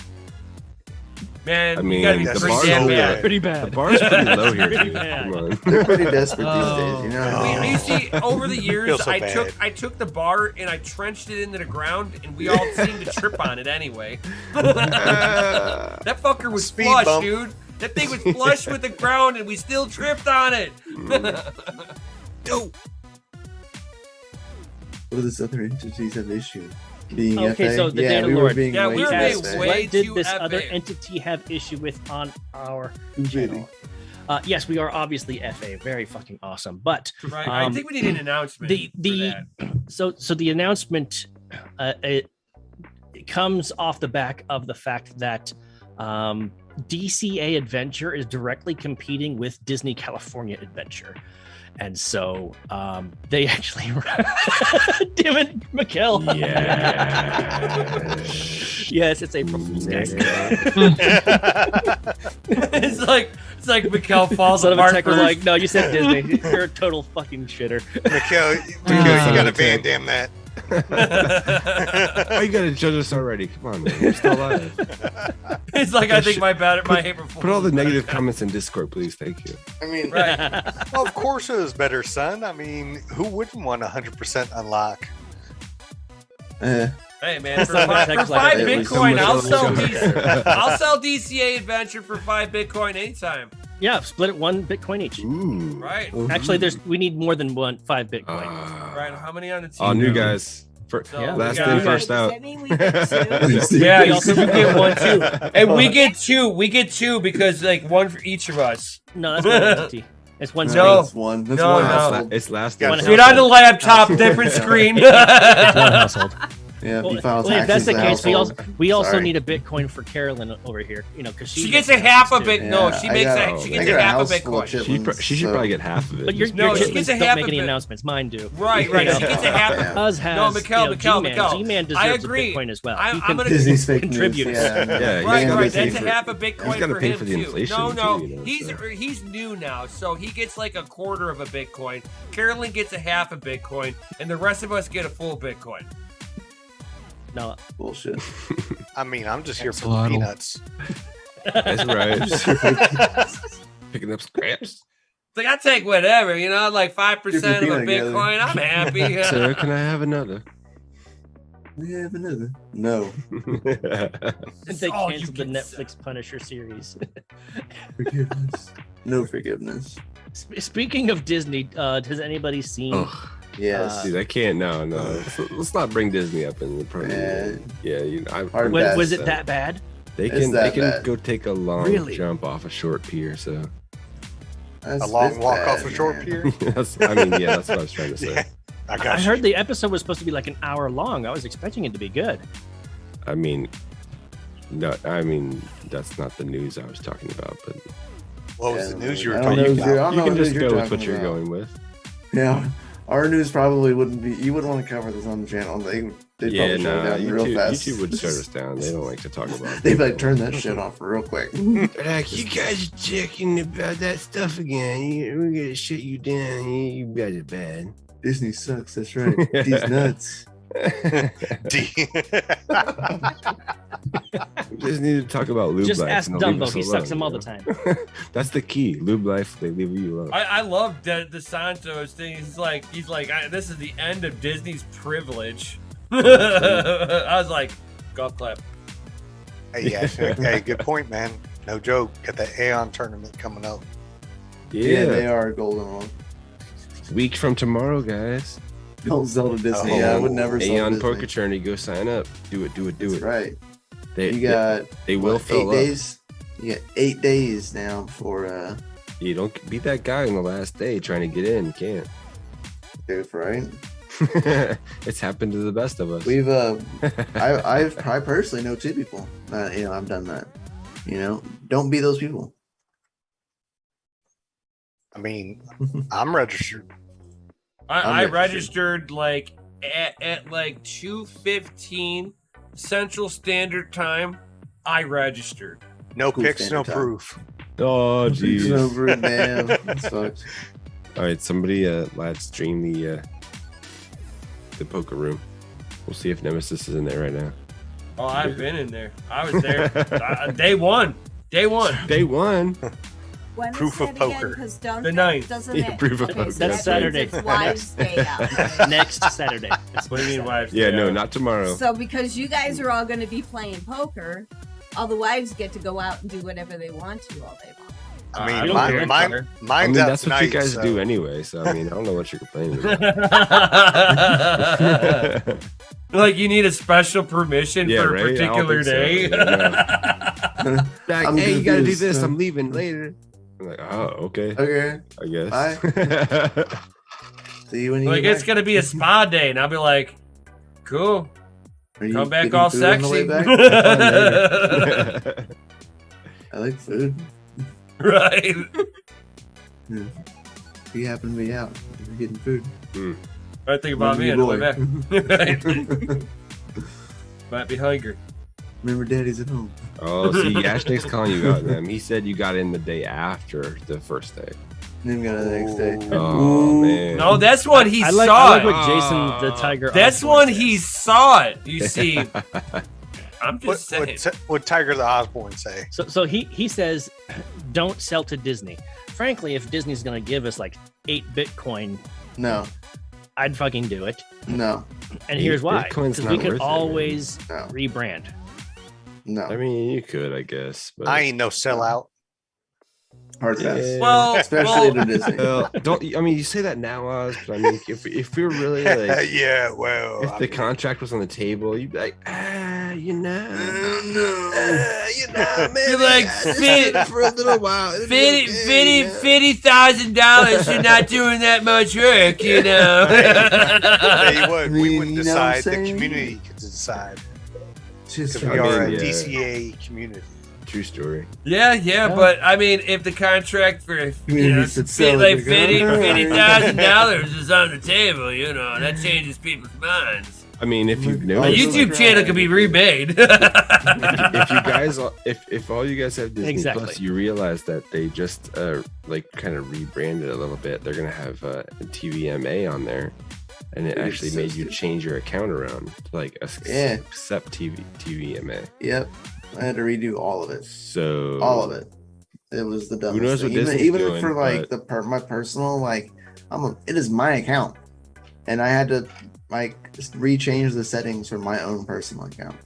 Man, I you mean, gotta be that's pretty so damn bad. bad. Pretty The bad. bar's pretty low here, dude. Yeah. Come on. They're pretty desperate these Oh. days, you know. What I mean? You see, over the years, Feels so I bad. took the bar and I trenched it into the ground, and we all seemed to trip on it anyway. That fucker was Speed flush, bump. dude. That thing was flush with the ground, and we still tripped on it. Dope. What do these other entities have issue? Being Okay, FA? so the yeah, Data we were Lord. being Yeah, way we were too being FA. way What did too this FA. other entity have issue with on our Really? channel? Yes, we are obviously FA, very fucking awesome. But Right? I think we need an announcement. the for that. so the announcement it comes off the back of the fact that DCA Adventure is directly competing with Disney California Adventure. And so they actually damn it, Mikkel. Yeah. Yes, it's April Fool's Day. it's It's like Mikkel falls Son of a apart tech was first. like, no, you said Disney. You're a total fucking shitter. Mikhail, you gotta Van Damme that. Why you gotta judge us already? Come on, man. We're still alive. It's like I think my hate Put all the negative comments in Discord, please. Thank you. I mean, Right. well, of course it was better, son. I mean, who wouldn't want 100% unlock? Hey man, for Son of a five, tech's for like, five it was Bitcoin, so I'll much sell better. I'll sell DCA Adventure for 5 Bitcoin anytime. Yeah, split it 1 Bitcoin each. Ooh. Right. Actually, we need more than 5 Bitcoin. Right. How many on the team? All new now? guys. So Yeah. Last we in, got- first Does out. that mean we get two? Yeah, We you also- get one too, and we get two. We get two because like one for each of us. No, that's one entity. It's one No. screen. It's one. That's No, one no. household. It's last Got in. it. Get on the laptop, different screen. It's one household. Yeah, if Well, you file well, if that's taxes, the case, we also Sorry. need a Bitcoin for Carolyn over here. You know, because She gets a half a bit. bit. No, Yeah, she I makes got- she I gets got a a half a house full of Bitcoin. chitlins. She should So- probably get half of it. But your No, she chitlins gets a don't half make of any it. announcements. Mine do. Right. You know, She gets a half. Yeah. Us has No, Mikkel, G-Man. Mikkel. G-Man I deserves agree. a Bitcoin as well. I'm He can gonna- Disney's fake contribute. news. Yeah, Yeah, he's Right, gonna right. pay That's a for- half a Bitcoin he's gotta for pay him for the too. inflation No, too, you know, so. he's new now, so he gets like a quarter of a Bitcoin. Carolyn gets a half a Bitcoin, and the rest of us get a full Bitcoin. No, bullshit. I mean, I'm just here for the Swaddle. peanuts. That's right. Picking up scraps. It's like I take whatever, you know, like 5% of a Keep your peanut Bitcoin. I'm happy. Sir, can I have another? We have another. No. they all you canceled the can Netflix Punisher series. Forgiveness. No forgiveness. Speaking of Disney, has anybody seen? Ugh, Yes. dude, I can't. No. Let's not bring Disney up in the program. Yeah, Hard Was, pass. was it that bad? they It's can that they can bad. go take a long Really? jump off a short pier. So That's- A long that's walk bad, off a short man. pier. that's what I was trying to say. Yeah, I got I you. heard the episode was supposed to be like an hour long. I was expecting it to be good. I mean, no, I mean that's not the news I was talking about, but What was Yeah, the news you I were don't talking know, about? I don't you know can what just you're go with talking what you're about. going with. Yeah. Our news probably wouldn't be. You wouldn't want to cover this on the channel. They'd Yeah, probably shut it no, down real YouTube, fast. YouTube would shut us down. They don't like to talk about. They'd like turn that shit off real quick. Like, you guys are checking about that stuff again. We're gonna shut you down. You guys are bad. Disney sucks. That's right. These nuts. D- We just need to talk about lube Just life. ask and they'll leave Dumbo. us He sucks alone, him all you the know? time. That's the key. Lube life. They leave you alone. I love the Santos thing. He's like, this is the end of Disney's privilege. I was like, golf clap. hey, yeah, hey, good point, man. No joke. Got that Aeon tournament coming up. Yeah, they Yeah, are golden one. week from tomorrow, guys. Don't sell to Disney. Oh, Yeah, I would never sell to Aeon Disney. Poker Tourney. Go sign up. Do it. That's it. right. They, You got they will what, fill 8 up. days. You got 8 days now for You don't be that guy on the last day trying to get in. You can't. goof, right? It's happened to the best of us. We've I personally know 2 people. I've done that. Don't be those people. I mean, I'm registered. I I'm registered like at like 2:15 Central Standard Time. I registered. No Cool pics, no standard time. proof. Oh, jeez. Over it, man. That sucks. All right, somebody live stream the poker room. We'll see if Nemesis is in there right now. Oh, I've been in there. I was there. Day one. Day one. When Proof is of that poker. Again? 'Cause don't The ninth. Doesn't Yeah, it? proof of okay, poker. so That's that means Saturday. It's Wives' Day out. Next Saturday. That's What do you mean, wives? Yeah, no, not tomorrow. So because you guys are all going to be playing poker, all the wives get to go out and do whatever they want to all day long. I I mean, don't care. mine's I mean, out that's tonight. what you guys so- do anyway. So I mean, I don't know what you're complaining about. Like you need a special permission Yeah, for right? a I don't particular think so. day. Like, I'm hey, you gotta do confused, this. so- I'm leaving later. I'm like, oh, okay, Okay. I guess. Bye. See you when you Like get it's back. gonna be a spa day, and I'll be like, cool. Are you Come back getting all food on the way sexy. back? I like food. Right. We happen to be out. We're getting food. I think about me on the way back. Right. Might be hungry. Remember, Daddy's at home. Oh, see, Yashnik's calling you out, man. He said you got in the day after the first day. Then got it the next day. Oh, man. No, that's when he I saw like it. what Jason the Tiger. That's Osborne when says. he saw it. You see, I'm just saying. What Tiger the Osborne say? So he says, don't sell to Disney. Frankly, if Disney's gonna give us like 8 Bitcoin, No, I'd fucking do it. no, And 8 here's why: Bitcoin's because not we worth could it, man. always no, rebrand. no. I mean, you could, I guess. But I ain't no sellout. Hard pass. Yeah. Well, Especially to Disney. Well, don't. I mean, you say that now, Oz, but I mean, if we were really like, Yeah, well, if the contract was on the table, you'd be like, you know, man, You're like, for a little while, $50,000. You're not doing that much work, you know. tell you what, I we mean, wouldn't you know what I'm decide. The saying? community could decide. Just Because we I are mean, a yeah. DCA community. True story. Yeah, but I mean, if the contract for should sell like it. $50,000 is on the table, you know, that changes people's minds. I mean, if you've A noticed, YouTube channel could be remade. if you guys, if all you guys have Disney Exactly. Plus, you realize that they just like kind of rebranded a little bit. They're gonna have TVMA on there, and it Dude, actually so made you stupid. change your account around to like Yeah. accept TVMA. Yep. I had to redo all of it. So All of it. It was the dumbest knows thing. what Disney's Even doing, for like but- my personal, like it is my account, and I had to like just rechange the settings for my own personal account.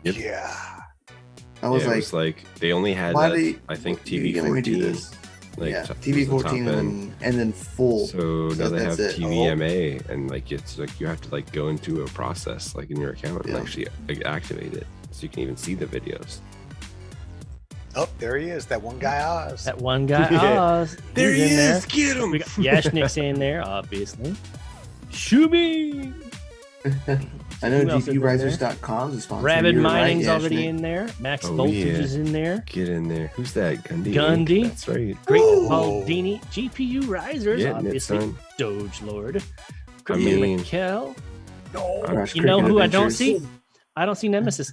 Yep. Yeah. I was it like, was like they only had why do you, I think you TV gonna redo 14. this? Like Yeah, was TV the top 14 end. and then full. So now they have that's it. TVMA, and like it's like you have to like go into a process like in your account and Yeah. actually like, activate it so you can even see the videos. Oh, there he is. That one guy, Oz. That one guy, Yeah. Oz, he's in there. Get him! We got Yashnik's in there, obviously. Shooby! I know Who else is in there? GPUrisers.com is sponsored. Rabid You were right, Mining's already Yashnik. in there. Max Oh, Voltage yeah. is in there. Get in there. Who's that? Gundy. Gundy. That's right. Great Ooh. Baldini. GPU Risers, Getting it, obviously. son. DogeLord. I Christian mean- McKell. Crash You know Cricket who I don't Adventures. see? I don't see Nemesis.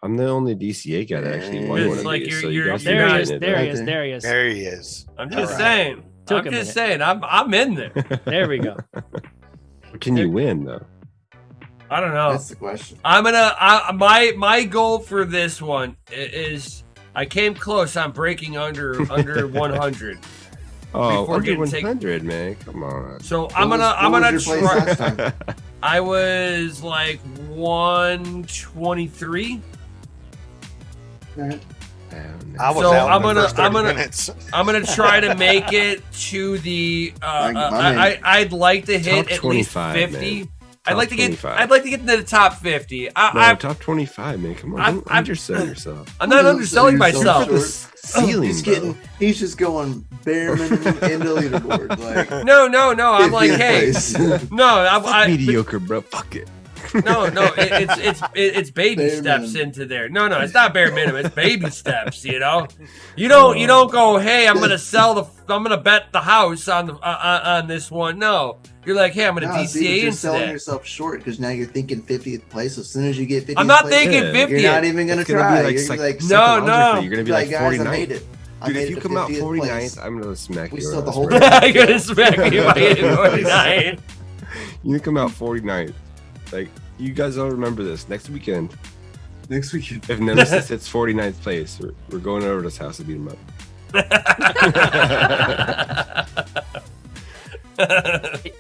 I'm the only DCA guy that actually won It's one of like these. you're- So you you're- guys you're There not- he is. it There up. he is. There he is. There he is. I'm just All right. saying. Took a I'm just minute. saying. I'm in there. There we go. Can you win though? I don't know. That's the question. My goal for this one is I came close on breaking under 100. Oh, Before under getting taken- 100, man. Come on. So What I'm was gonna your place try. last time? I was like 123. I was So out I'm in the gonna- first 30 I'm gonna- minutes. I'm gonna try to make it to the. My man. I'd like to hit Top at least 25, 50. man. I'd Top like to get. 25. I'd like to get into the top 50. No, I'm top 25, man. Come on. I'm- Don't I'm- undersell yourself. not underselling myself. Put the ceiling, He's bro. getting. He's just going bare minimum into leaderboard. Like No. I'm like, 50th hey, place. no, I, mediocre, bro. Fuck it. no, it's baby Bare steps minimum. into there. No, it's not bare minimum. It's baby steps. You know, you don't go, hey, I'm gonna bet the house on this one. No, you're like, hey, I'm gonna No, see, but DCA you're into selling that. yourself short because now you're thinking 50th place. As soon as you get 50th I'm not place, thinking Yeah. 50. you're not even gonna It's gonna try. be like, You're gonna be like, No. psychologically, You're gonna be like, like guys, 49. I made it. I Dude, made if it you to come out 50th 49th, place. I'm gonna smack We you. still have the ass, whole bro. I'm gonna smack you by hitting 49. You come out 49th. Like, you guys all remember this. Next weekend, Next weekend. if Nemesis hits 49th place, we're going over to his house to beat him up.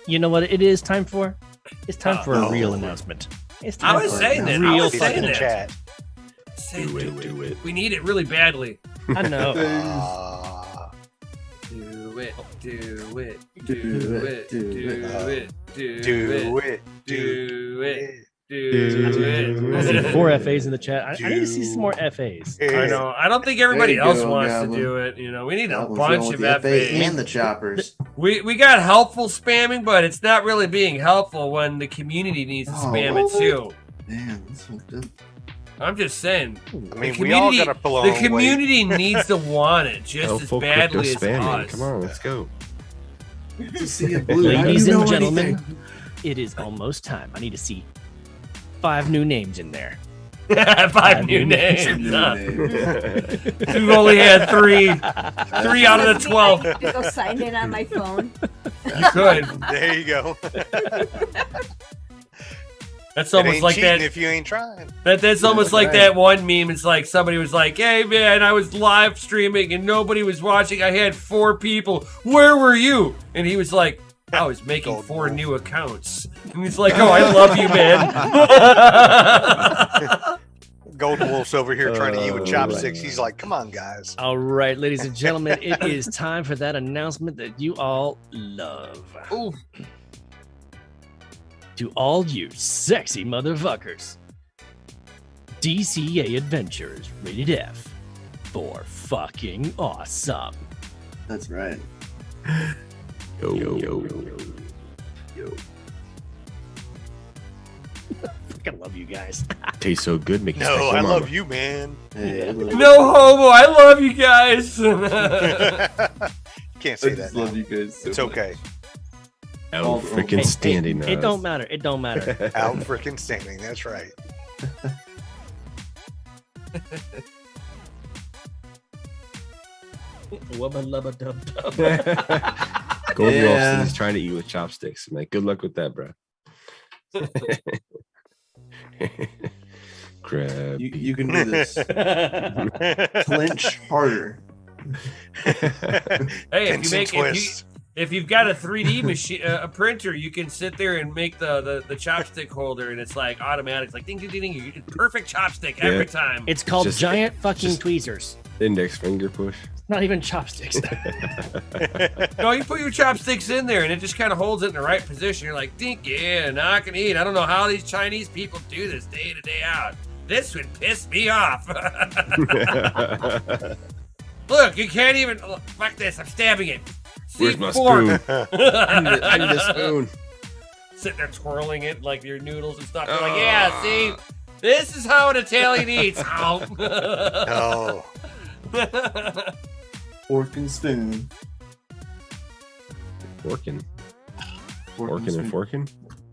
You know what it is time for? It's time for a no. real announcement. It's time I was for saying a that. I real was saying fucking that. Chat. Say Do it. it, do it. We need it really badly. I know. Do it. Do it. Do Do it, it. do Do it. it. Do it. Do it. I Do see it. 4 FAs in the chat. I need to see some more FAs. I know. I don't think everybody There you else go, wants Goblin. to do it. You know, we need a Goblin's bunch going of with the FA FAs. and the choppers. We got helpful spamming, but it's not really being helpful when the community needs to spam it too. Damn, that's fucked up. I'm just saying. I The mean, we all community, got to pull our the own weight. community needs to want it just Helpful as badly crypto as spamming. us. Come on, let's go. To see a blue. How do Ladies you and know gentlemen, anything? it is almost time. I need to see 5 new names in there. 5 new names. New name. We've only had 3 out of the Doesn't mean I 12. need to go sign in on my phone. You could. There you go. That's It almost ain't like cheating that. if you ain't trying. That's almost like right. that one meme. It's like somebody was like, "Hey man, I was live streaming and nobody was watching. I had 4 people. Where were you?" And he was like, "I was making Gold 4 wolf. new accounts." And he's like, "Oh, I love you, man." Gold Wolf's over here trying to eat with Oh, chopsticks. right. He's like, "Come on, guys." All right, ladies and gentlemen, it is time for that announcement that you all love. Ooh. To all you sexy motherfuckers, DCA Adventures rated F for fucking awesome. That's right. Yo. Fucking love you guys. Tastes so good, make you No, special, I mama. love you, man. Hey, No homo. I love you guys. Can't I say that. just Now. love you guys. So It's much. okay. Oh, freaking standing. It don't matter. It don't matter. Out freaking standing. That's right. Wubba lubba dub dub. Golden Yeah. Wolf is trying to eat with chopsticks. I'm like, good luck with that, bro. Crab. You can do this. Clench harder. Hey, Pinch and twist. if you've got a 3D machine, a printer, you can sit there and make the chopstick holder, and it's like automatic. It's like ding ding ding ding. You get perfect chopstick every time. It's called Just- giant fucking just- tweezers. Index finger push. Not even chopsticks. No, you put your chopsticks in there, and it just kind of holds it in the right position. You're like, dink, yeah, now I can eat. I don't know how these Chinese people do this day to day out. This would piss me off. Look, you can't even. Look, fuck this. I'm stabbing it. See, Where's my fork. spoon? I need a spoon. Sitting there twirling it like your noodles and stuff. You're like, yeah, see, this is how an Italian eats. Ow. No. Fork and spoon. Forking. Fork Forking and spoon. forking?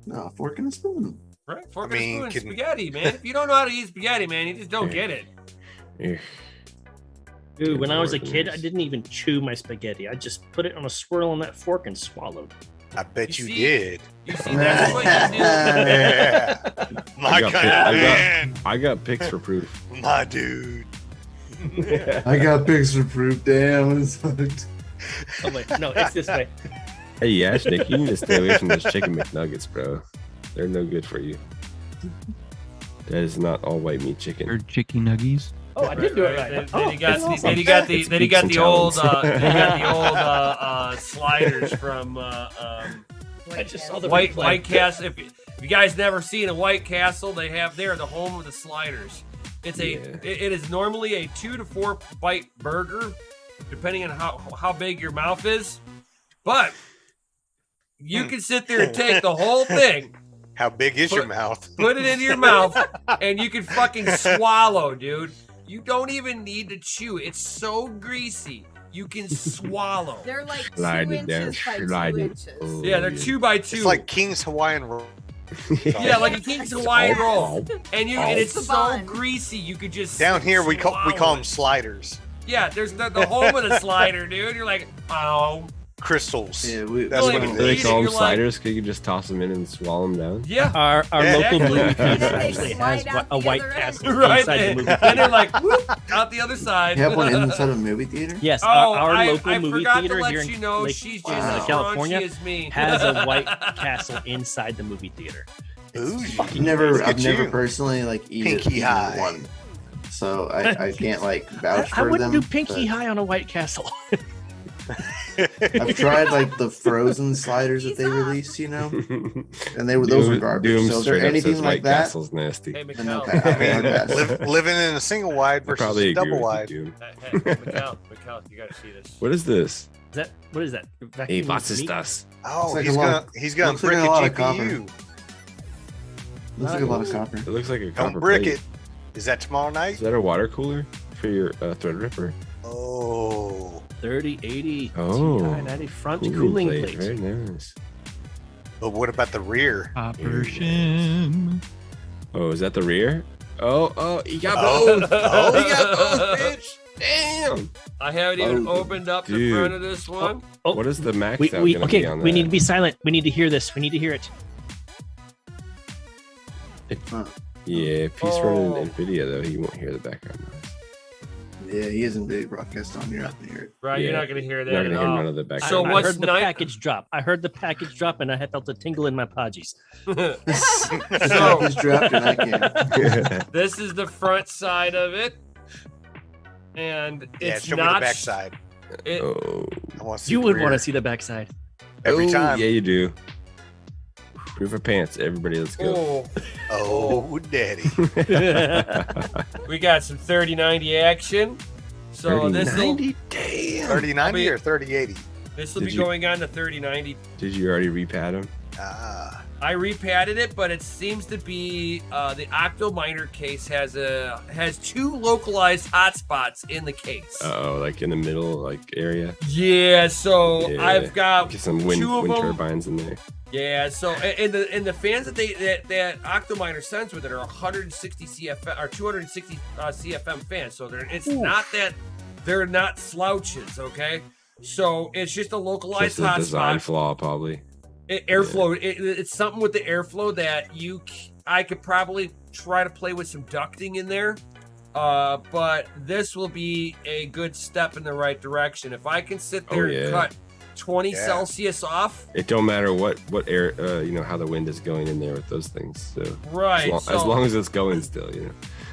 No, fork and a spoon. Right? Fork I mean, and spoon can- spaghetti, man. If you don't know how to eat spaghetti, man, you just don't get it. Eh. Dude, when I was a kid, I didn't even chew my spaghetti. I just put it on a swirl on that fork and swallowed. I bet You you see? did. You see, that's what you Yeah. My I got kind pic- of I got- man. I got pics for proof. My dude. I got pics for proof. Damn, it's hooked. Oh wait, no, it's this way. Hey, Ash, Nick, you need to stay away from those chicken McNuggets, bro. They're no good for you. That is not all white meat chicken. Or chicky nuggies. Oh, I did do it right. Then Oh, you got, that's awesome. then you got the It's then you got beaks the and old talons. then you got the old sliders from I just saw the White replay. White Castle. If you guys never seen a White Castle, they're the home of the sliders. It's a Yeah. it is normally a 2 to 4 bite burger, depending on how big your mouth is. But you can sit there and take the whole thing, How big is your mouth? put it into your mouth, and you can fucking swallow, dude. You don't even need to chew. It's so greasy. You can swallow. They're like Slide 2 it down, inches by 2 slide it. inches. Oh, Yeah, they're 2 by 2. It's like King's Hawaiian roll. yeah, like a King's Hawaiian roll, and it's The so bun. greasy you could just Down here we call swallow them it. sliders. Yeah, there's the home of the slider, dude. You're like, oh, Crystals. Yeah, That's what what it it Do they is. is. call them You're like- sliders? Could you just toss them in and swallow them down? yeah. Our Yeah. local movie And theater then they actually slide has out a the White other Castle end. Right, inside the and movie then theater. they're like, whoop, out the other side. You have one inside a movie theater? Yes, Oh, our I local movie forgot theater to let here you in know Lake- she's just Wow. as California raunchy as me. has a White Castle inside the movie theater. Bougie. I've never Look at never you. personally like Pinky eaten high. one, so I can't like I, vouch I for wouldn't them. do Pinky High on a White Castle. I've tried like the frozen sliders that they release, you know, and those were garbage. Doom So if they're straight up anything says like White that, Castle's nasty. Hey, then Mikkel. okay, I I'll mean, pass. living in a single wide I versus probably a agree double with wide. you, Doom. Hey, Mikkel, you gotta see this. What is this? Is that what is that? Hey, Vacuum what's meat? this? Oh, Looks like he's a lot gonna of- he's gonna looks like brick a lot a of copper. GPU. Looks like a lot of copper. It looks like a Don't copper brick plate. it. Is that tomorrow Is night? that a water cooler for your Threadripper? Oh, 3080 Oh. Ti front cooling plate. Very nice. but what about the rear? Copper shim. Oh, is that the rear? Oh, he got Oh. both. Oh. He got both, bitch. Damn. I haven't even Oh, opened up the dude. front of this one. Oh, What is the max we out gonna okay. be on that? We need to be silent. We need to hear this. We need to hear it. Yeah, if he's Oh. running NVIDIA though, he won't hear the background noise. Yeah, he isn't big broadcast on. You're not gonna hear it. Right, you're Yeah. not going to hear that You're not at gonna hear all. none of the background. So I what's heard the nice- package drop. I heard the package drop, and I had felt a tingle in my podgies. So He's dropped and I can't. this is the front side of it, and Yeah, it's show me the not. backside. It, Oh, I want to see You the would rear want to see the backside. every Oh, time. Yeah, you do. Proof of pants, everybody. Let's go. oh, Oh, daddy. we got some 3090 action. So this will 3090? Damn. 3090 or 3080? this will Did be you- going on to 3090. Did you already repad him? Ah. I repatted it, but it seems to be the Octominer case has two localized hotspots in the case. Oh, like in the middle, like area. Yeah, so Yeah. I've got Get some wind, two of wind them. turbines in there. Yeah, so and the fans that Octominer sends with it are 160 CFM or 260 CFM fans. So it's not that they're not slouches, okay? So it's just a localized Just a design hotspot. flaw, probably. Airflow. It's something with the airflow that I could probably try to play with some ducting in there. But this will be a good step in the right direction. If I can sit there and cut 20 Celsius off. It don't matter what air, how the wind is going in there with those things. So Right. as long as it's going still,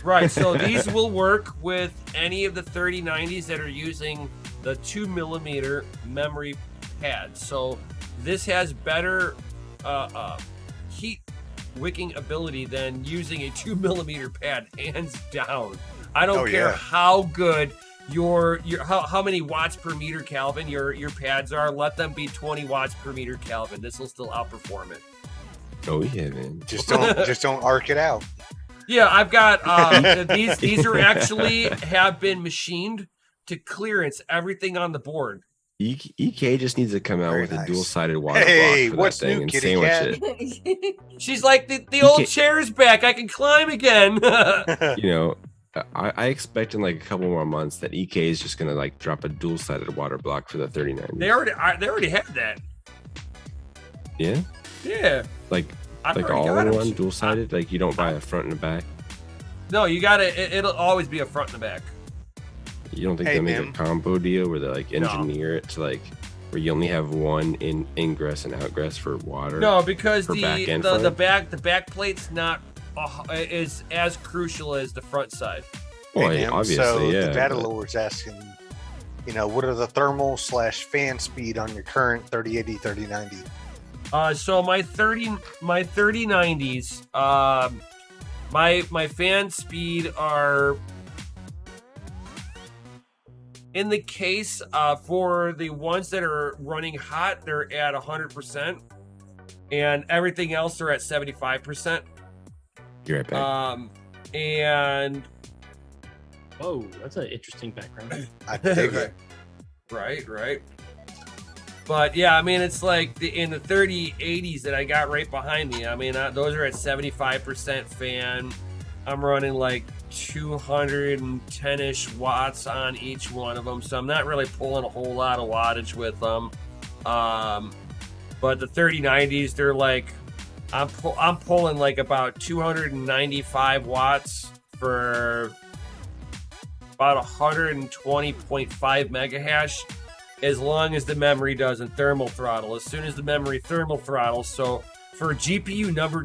Right. So these will work with any of the 3090s that are using the 2mm memory pad. So this has better heat wicking ability than using a 2mm pad, hands down. I don't care how good your how many watts per meter Kelvin your pads are. Let them be 20 watts per meter Kelvin. This will still outperform it. Oh yeah, man. Just don't arc it out. Yeah, I've got these are actually have been machined to clearance everything on the board. EK just needs to come out Very with nice. a dual-sided water Hey, block for what's that thing new, and kitty sandwich cat? it. She's like the old EK chair's back. I can climb again. I expect in like a couple more months that EK is just gonna like drop a dual-sided water block for the 39. they already have that. Yeah, Yeah. like I've already all got in 'em. one dual-sided. Like you don't buy a front and a back. No, you got it. It'll always be a front and a back. You don't think Hey, they make man. a combo deal where they like No. engineer it to like where you only have one ingress and outgress for water? No, because For back and the front? back plate's not is as crucial as the front side. Well, Hey, man, obviously, so yeah. the data but- lord's asking, what are the thermal/fan speed on your current 3080, 3090? So my 3090s, my fan speed are in the case for the ones that are running hot, they're at 100%, and everything else are at 75%. You're right back. And Whoa, that's an interesting background. I dig it. right. But yeah, I mean, it's like in the 3080s that I got right behind me. I mean, those are at 75% fan. I'm running like 210-ish watts on each one of them, so I'm not really pulling a whole lot of wattage with them. But the 3090s, they're like, I'm pulling like about 295 watts for about 120.5 megahash, as long as the memory doesn't thermal throttle. As soon as the memory thermal throttles, so for GPU number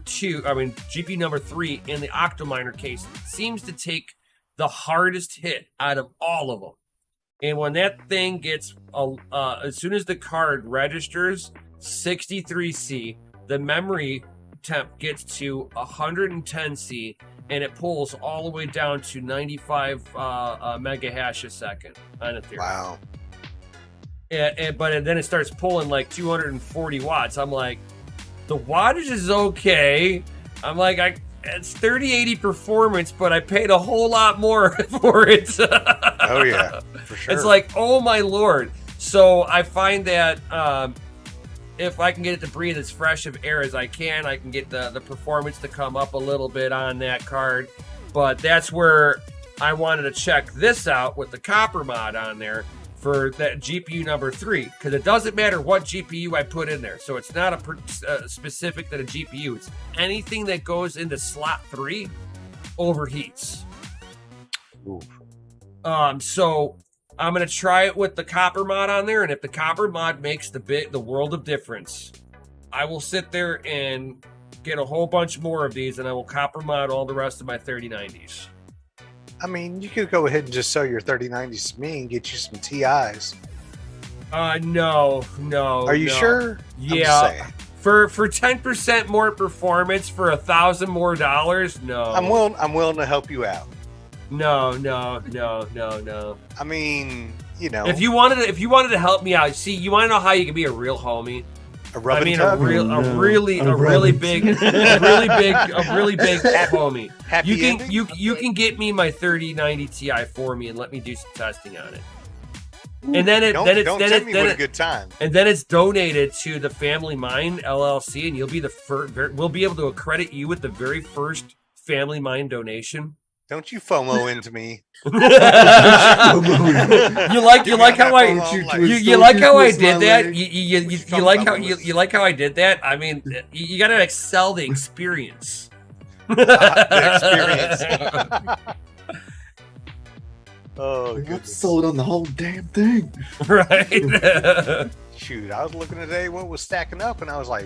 3 in the Octominer case, it seems to take the hardest hit out of all of them. And when that thing gets, as soon as the card registers 63C, the memory temp gets to 110C, and it pulls all the way down to 95 megahash a second on Ethereum. Wow. But then it starts pulling like 240 watts. I'm like, the wattage is okay. I'm like, it's 3080 performance, but I paid a whole lot more for it. Oh yeah, for sure. It's like, oh my lord. So I find that if I can get it to breathe as fresh of air as I can get the performance to come up a little bit on that card. But that's where I wanted to check this out with the copper mod on there for that GPU number 3, because it doesn't matter what GPU I put in there. So it's not a specific to the GPU. It's anything that goes into slot 3 overheats. Ooh. So I'm gonna try it with the copper mod on there, and if the copper mod makes the world of difference, I will sit there and get a whole bunch more of these, and I will copper mod all the rest of my 3090s. I mean, you could go ahead and just sell your 3090s to me and get you some TIs. No. Are you sure? Yeah. For 10% more performance for $1,000 more, no. I'm willing to help you out. No. I mean, you know, If you wanted to help me out, see, you want to know how you can be a real homie? a rub I and mean, tug. a really big homie. Happy ending? You can get me my 3090 Ti for me and let me do some testing on it. And then Don't tempt me with a good time. And then it's donated to the Family Mind LLC, and you'll be the first. We'll be able to accredit you with the very first Family Mind donation. Don't you FOMO into me. You like how I did that? You like how I did that? I mean, you gotta excel the experience. Oh, I'm goodness. sold on the whole damn thing. Right. Shoot, I was looking today what was stacking up, and I was like,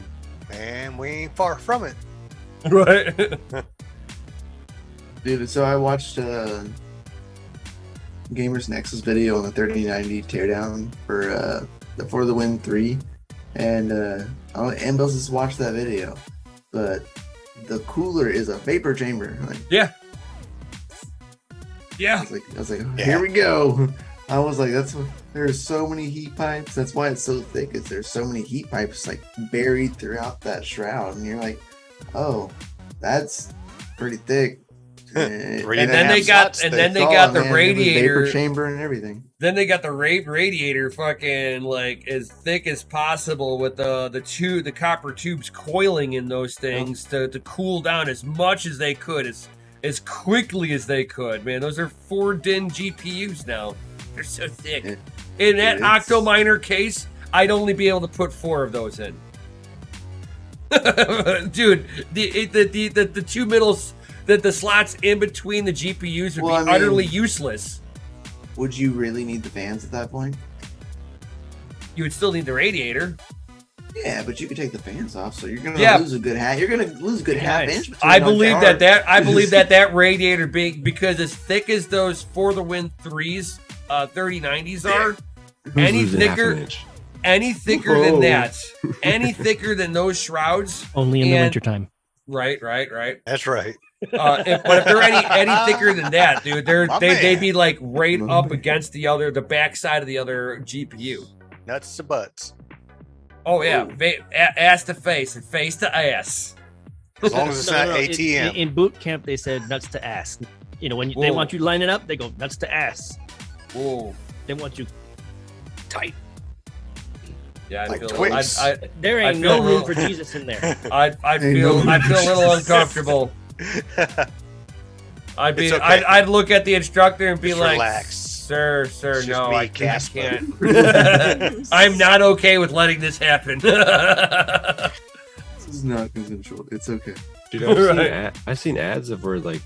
man, we ain't far from it. Right. Dude, so I watched Gamers Nexus video on the 3090 teardown for the Win 3, and anybody else has watched that video, but the cooler is a vapor chamber. Like, Yeah. I was like, here we go. I was like, there's so many heat pipes. That's why it's so thick. Is there's so many heat pipes like buried throughout that shroud, and you're like, oh, that's pretty thick. And then they got the radiator vapor chamber and everything. Then they got the radiator fucking like as thick as possible with the copper tubes coiling in those things to cool down as much as they could, as quickly as they could. Man, those are 4 DIN GPUs now. They're so thick. In that Octominer case, I'd only be able to put 4 of those in. Dude, the two middles. The slots in between the GPUs would be utterly useless. Would you really need the fans at that point? You would still need the radiator. Yeah, but you could take the fans off, so you're gonna lose a good half. You're gonna lose a good half inch. I believe that radiator being because as thick as those For the Win 3s, 3090s are, any thicker than that, any thicker than those shrouds, only in the wintertime. Right. That's right. But if they're any thicker than that, dude, they'd be like right up against the backside of the other GPU. Nuts to butts. Oh yeah, ass to face and face to ass. As long as it's not ATM. In boot camp, they said nuts to ass. You know, when they want you to line it up, they go nuts to ass. Whoa. They want you tight. Yeah, like there ain't no room for Jesus in there. I'd feel a little uncomfortable. I'd look at the instructor and be just like, relax. Sir, no, I can't. I'm not okay with letting this happen. This is not consensual. It's okay. Dude, I've seen ads of where like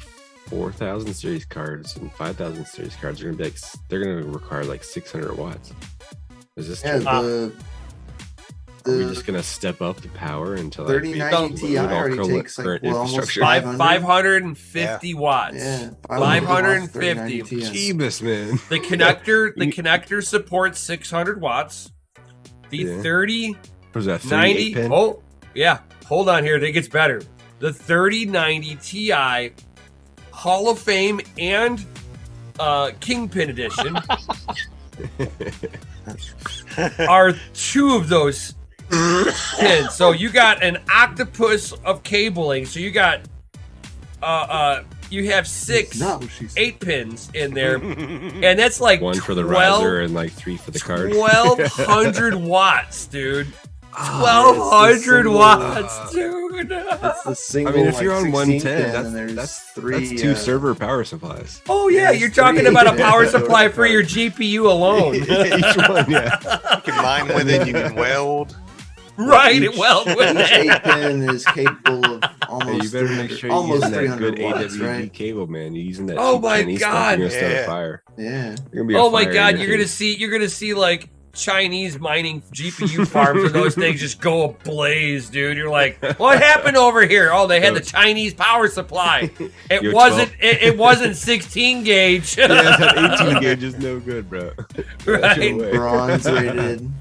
4,000 series cards and 5,000 series cards are gonna be like they're gonna require like 600 watts. Is this true? Are we just gonna step up the power until 3090 Ti already takes like almost 550 watts. Yeah, 550. Jeebus, man. The connector supports 600 watts. The 3090. Oh yeah, hold on here. It gets better. The 3090 Ti Hall of Fame and Kingpin Edition are 2 of those pins. So you got an octopus of cabling. So you got you have 8 pins in there, and that's like 1 for the riser and like 3 for the card. 1,200 watts, dude. 1,200 watts, dude. It's the single. I mean, if you're on 16 pin, 110, and there's that's three. two server power supplies. Oh yeah, Yes, you're talking three. about a power supply for your GPU alone. Each one, yeah. You can mine with it. You can weld. Right, Each- well, with Each that. 8-pin is capable of Hey, almost. you better make sure you're almost using that 300 good watts, AWD right? cable, man. You're using that. Oh cheap my Chinese stuff, God. you're gonna start Yeah. a fire. Yeah. You're gonna be a Oh my fire god, in you're your gonna see like Chinese mining GPU farms where those things just go ablaze, dude. You're like, what happened over here? Oh, they had the Chinese power supply. It Yo, wasn't. It wasn't 16 gauge. Yeah, that 18 gauge is no good, bro. Right. No way. Bronze rated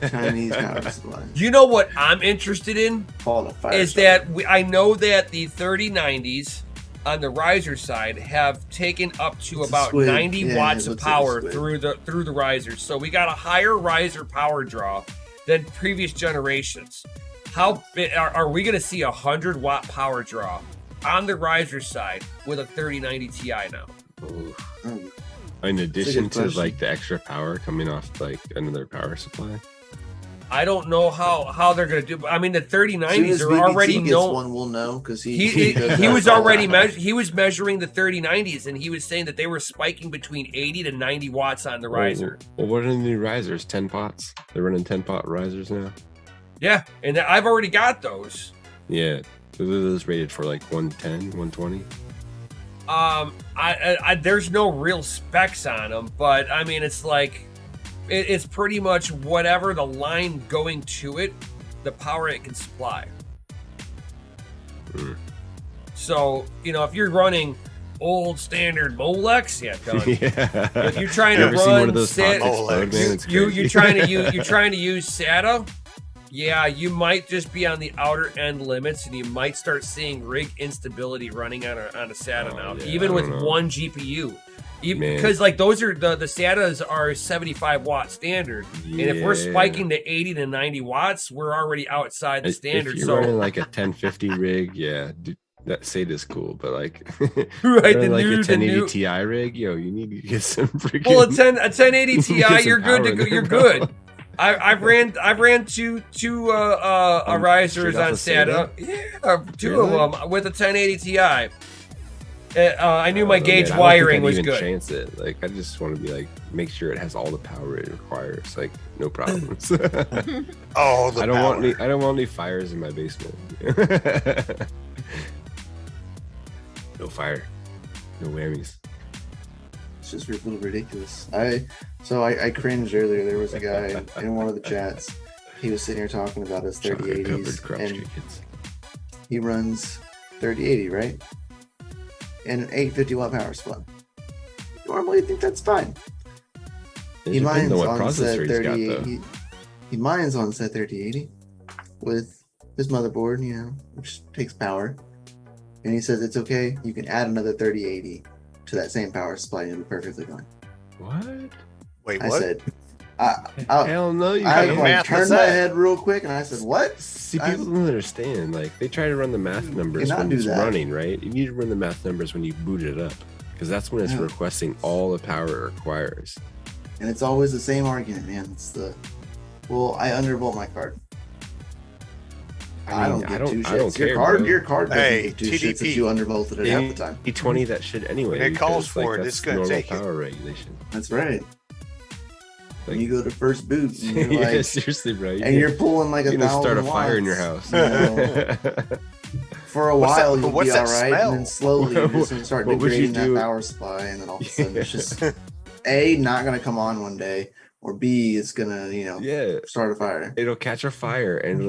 Chinese power supply. You know what I'm interested in Called a fire is starter. that I know that the 3090s on the riser side have taken up to It's a about squid. 90 Yeah, watts it of looks like a power squid. through the risers. So we got a higher riser power draw than previous generations. How are we going to see a 100-watt power draw on the riser side with a 3090 Ti now? Ooh. Mm. In addition to question. like the extra power coming off like another power supply. I don't know how they're going to do. I mean, the As soon 3090s as are BBT already gets known. one, we'll know because He does was that. already he was measuring the 3090s, and he was saying that they were spiking between 80 to 90 watts on the riser. Well, what are the new risers? 10 pots. They're running 10 pot risers now. Yeah, and I've already got those. Yeah, so those rated for like 110, 120. I there's no real specs on them, but I mean, it's like it's pretty much whatever the line going to it, the power it can supply. Mm. So if you're running old standard Molex, yeah, done. Yeah. If you're trying You to ever seen one run of those SATA, pots explode, man? It's you're crazy. trying to use SATA. Yeah, you might just be on the outer end limits, and you might start seeing rig instability running on a SATA Oh, now, yeah, even I with don't know. one GPU. Man. Because like those are the SATAs are 75 watt standard, and if we're Yeah. spiking to 80 to 90 watts, we're already outside the standard. If you're So running like a 1050 rig, yeah, dude, that SATA's cool, but like, right, running the like new, a the 1080 new. Ti rig, yo, you need to get some freaking. Well, a 1080 Get Ti, some you're good power to in go. there, You're bro. good. I've ran two risers straight off on of SATA. Yeah, two of them with a 1080 Ti. I knew my Oh, gauge man, I don't think wiring I'd was even good. chance it. Like, I just want to be like, make sure it has all the power it requires. Like, no problems. Oh, the I don't want power. any. I don't want any fires in my basement. No fire, no whammies. It's just a little ridiculous. I cringed earlier. There was a guy in one of the chats. He was sitting here talking about his Chocolate covered 3080s, crushed and chickens. he runs 3080, right? And an 850 watt power supply. Normally, you think that's fine. It He depends mines on what on processor set he's got, 3080. He mines on set 3080 with his motherboard, which takes power. And he says it's okay. You can add another 3080 to that same power supply and it'll be perfectly fine. What? Wait, I what? said, Hell no! You I kind of can't. math turned is my that? head real quick and I said, "What?" See, people don't understand. Like, they try to run the math numbers cannot when do it's that. running, right? You need to run the math numbers when you boot it up, because that's when it's Yeah. requesting all the power it requires. And it's always the same argument, man. It's well, I undervolt my card. I don't give two shits. I don't care. Your card doesn't Hey, give two shits TDP. if you undervolted it half the time. E20 that shit anyway. When it calls because, like, for it, that's it's gonna normal take it. power regulation. That's right. When Like- you go to first boot, and you're Yeah, like, seriously, bro. and you're pulling like You're a gonna thousand start a fire in your watts, house. you know, for a What's that- while, you'll what's be all that right, smell? and then slowly you're just gonna start What would you degrading that do? power supply, and then all of a sudden it's just A, not gonna come on one day, or B, it's gonna Yeah, start a fire. it'll catch a fire, and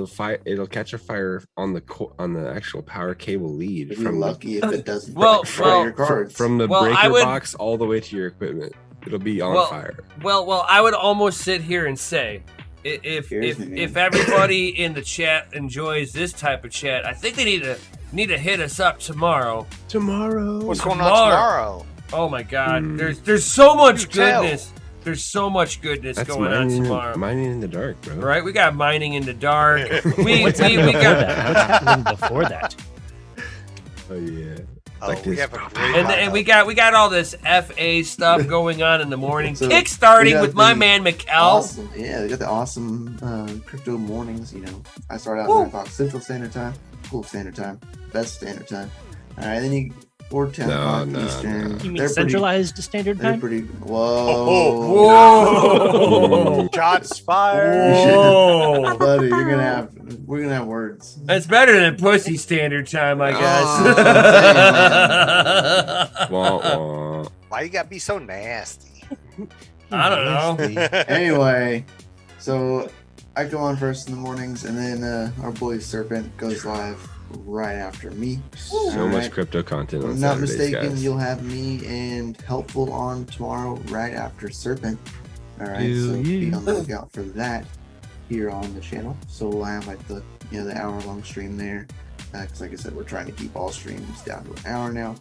it'll catch a fire on the actual power cable lead If you're from lucky if it doesn't Well, fry your cards. from the Well, I breaker would- box all the way to your equipment. It'll be on Well, fire. Well, I would almost sit here and say, if Here's me, man. if everybody in the chat enjoys this type of chat, I think they need to hit us up tomorrow. Tomorrow. What's going on Tomorrow. tomorrow? Oh my God, Hmm. there's so much You tell. goodness. There's so much goodness That's going on tomorrow. mining in the dark, bro. Right, we got mining in the dark. we What's happening before got that? What's happening before that? Oh yeah. Like we this. have a great And we got all this FA stuff going on in the morning. So, we Kickstarting got with my the man Mikkel. Awesome. Yeah, they got the awesome crypto mornings. You know, I start out 9 o'clock Central Standard Time, cool Standard Time, best Standard Time. All right, then you or 10 o'clock Eastern. You mean centralized standard They're time? pretty. Whoa. Whoa! Shots fired. Whoa! Buddy, we're gonna have words. That's better than pussy standard time, I guess. Wah, wah. Why you gotta be so nasty? I don't know. Anyway, so I go on first in the mornings, and then our boy Serpent goes live right after me. So much crypto content If on I'm not Saturdays, mistaken, guys. you'll have me and Helpful on tomorrow right after Serpent. All right, Hell so yeah. be on the lookout for that here on the channel. So we'll have like the the hour-long stream there. Because like I said, we're trying to keep all streams down to an hour now.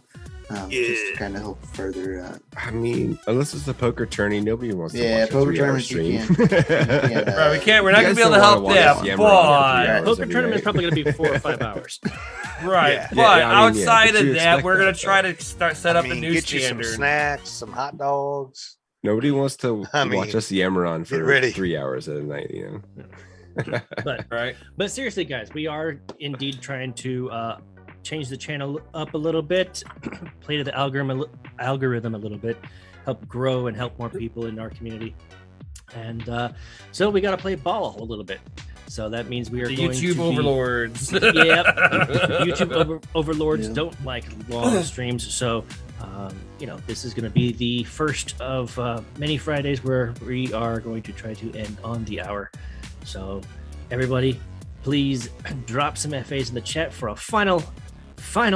Just to kind of help further. I mean, unless it's a poker tourney, nobody wants to watch Poker a 3-hour tournaments you stream. can't. Right, we can't. We're not You gonna guys be able to don't help wanna watch them, us yammer but on for 3 hours Poker every tournament is night. probably going to be 4 or 5 hours. right. Yeah, But yeah, I mean, yeah, outside but you of that, expect we're gonna that, try to set up a new get you some standard. snacks, some hot dogs. Nobody wants to I mean, watch us yammer on get for ready. 3 hours at a night, But Right. But seriously, guys, we are indeed trying to change the channel up a little bit, play to the algorithm a little bit, help grow and help more people in our community. And so we got to play ball a little bit. So that means we are The going YouTube to overlords. Yep. YouTube overlords don't like long streams. So, this is going to be the first of many Fridays where we are going to try to end on the hour. So everybody, please drop some FAs in the chat for a final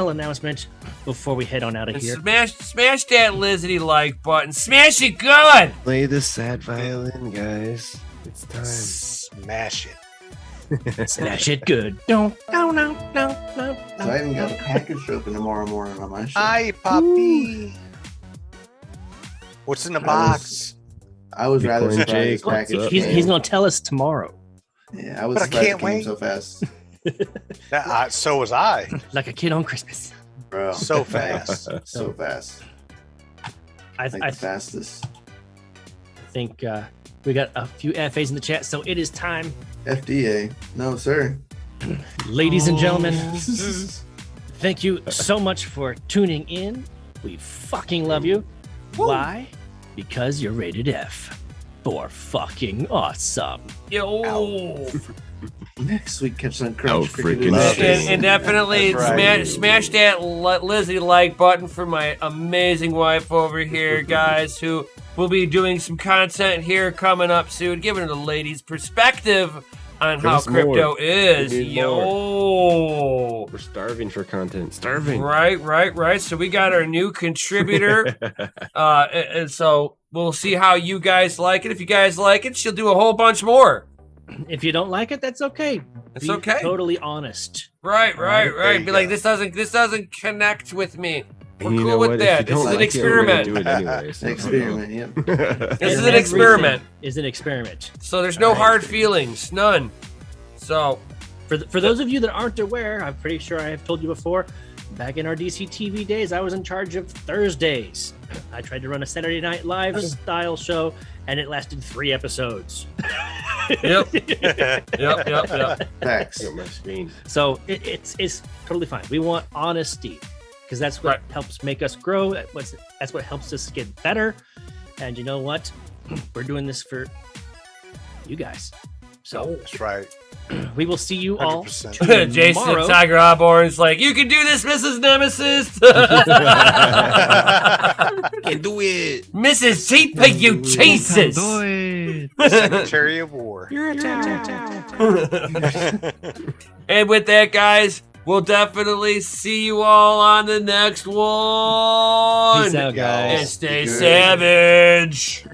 announcement before we head on out of And here. smash that Lizzie like button. Smash it good. Play the sad violin, guys. It's time. Smash it. Smash it good. No. So I even got a package to open tomorrow morning on my show. Hi, Poppy. What's in the box? I was Big rather Plain surprised Jake, this package. what's up, He's man? going to tell us tomorrow. Yeah, I was But I surprised can't it came wait. so fast, So was I. Like a kid on Christmas. bro. So fast. So fast. I Like the fastest. think we got a few FAs in the chat, so it is time, FDA. No, sir. ladies and gentlemen. Thank you so much for tuning in. We fucking love you. Why? Because you're rated F for fucking awesome. Yo. Next week, catch on Crunch. freaking Love shit. it. And definitely That's right. smash that Lizzie like button for my amazing wife over here, guys, who will be doing some content here coming up soon, giving the ladies perspective on Give how us more. crypto is. We need Yo. We're starving for content. Starving. Right. So we got our new contributor. And so we'll see how you guys like it. If you guys like it, she'll do a whole bunch more. If you don't like it, that's okay. It's Be okay. Totally honest. Right. There you Be like, go. this doesn't connect with me. We're And you cool know with what? that. If you This don't is an like it, we're gonna experiment. do it anyway, so- Experiment, yep. This is an Everything experiment. Is an experiment. So there's no hard feelings, none. So For those of you that aren't aware, I'm pretty sure I have told you before, back in our DC TV days, I was in charge of Thursdays. I tried to run a Saturday Night Live style show, and it lasted 3 episodes. yep. Facts. Got my screen. So it's totally fine. We want honesty because that's what helps make us grow. That's what helps us get better. And you know what? We're doing this for you guys. So That's right. we will see you all 100%. Jason tomorrow. Tiger Osborne's like, you can do this, Mrs. Nemesis. Can do it. Mrs. Cheaper, you Jesus. Secretary of War. And with that, guys, we'll definitely see you all on the next one. Peace out, guys. And stay Good. savage.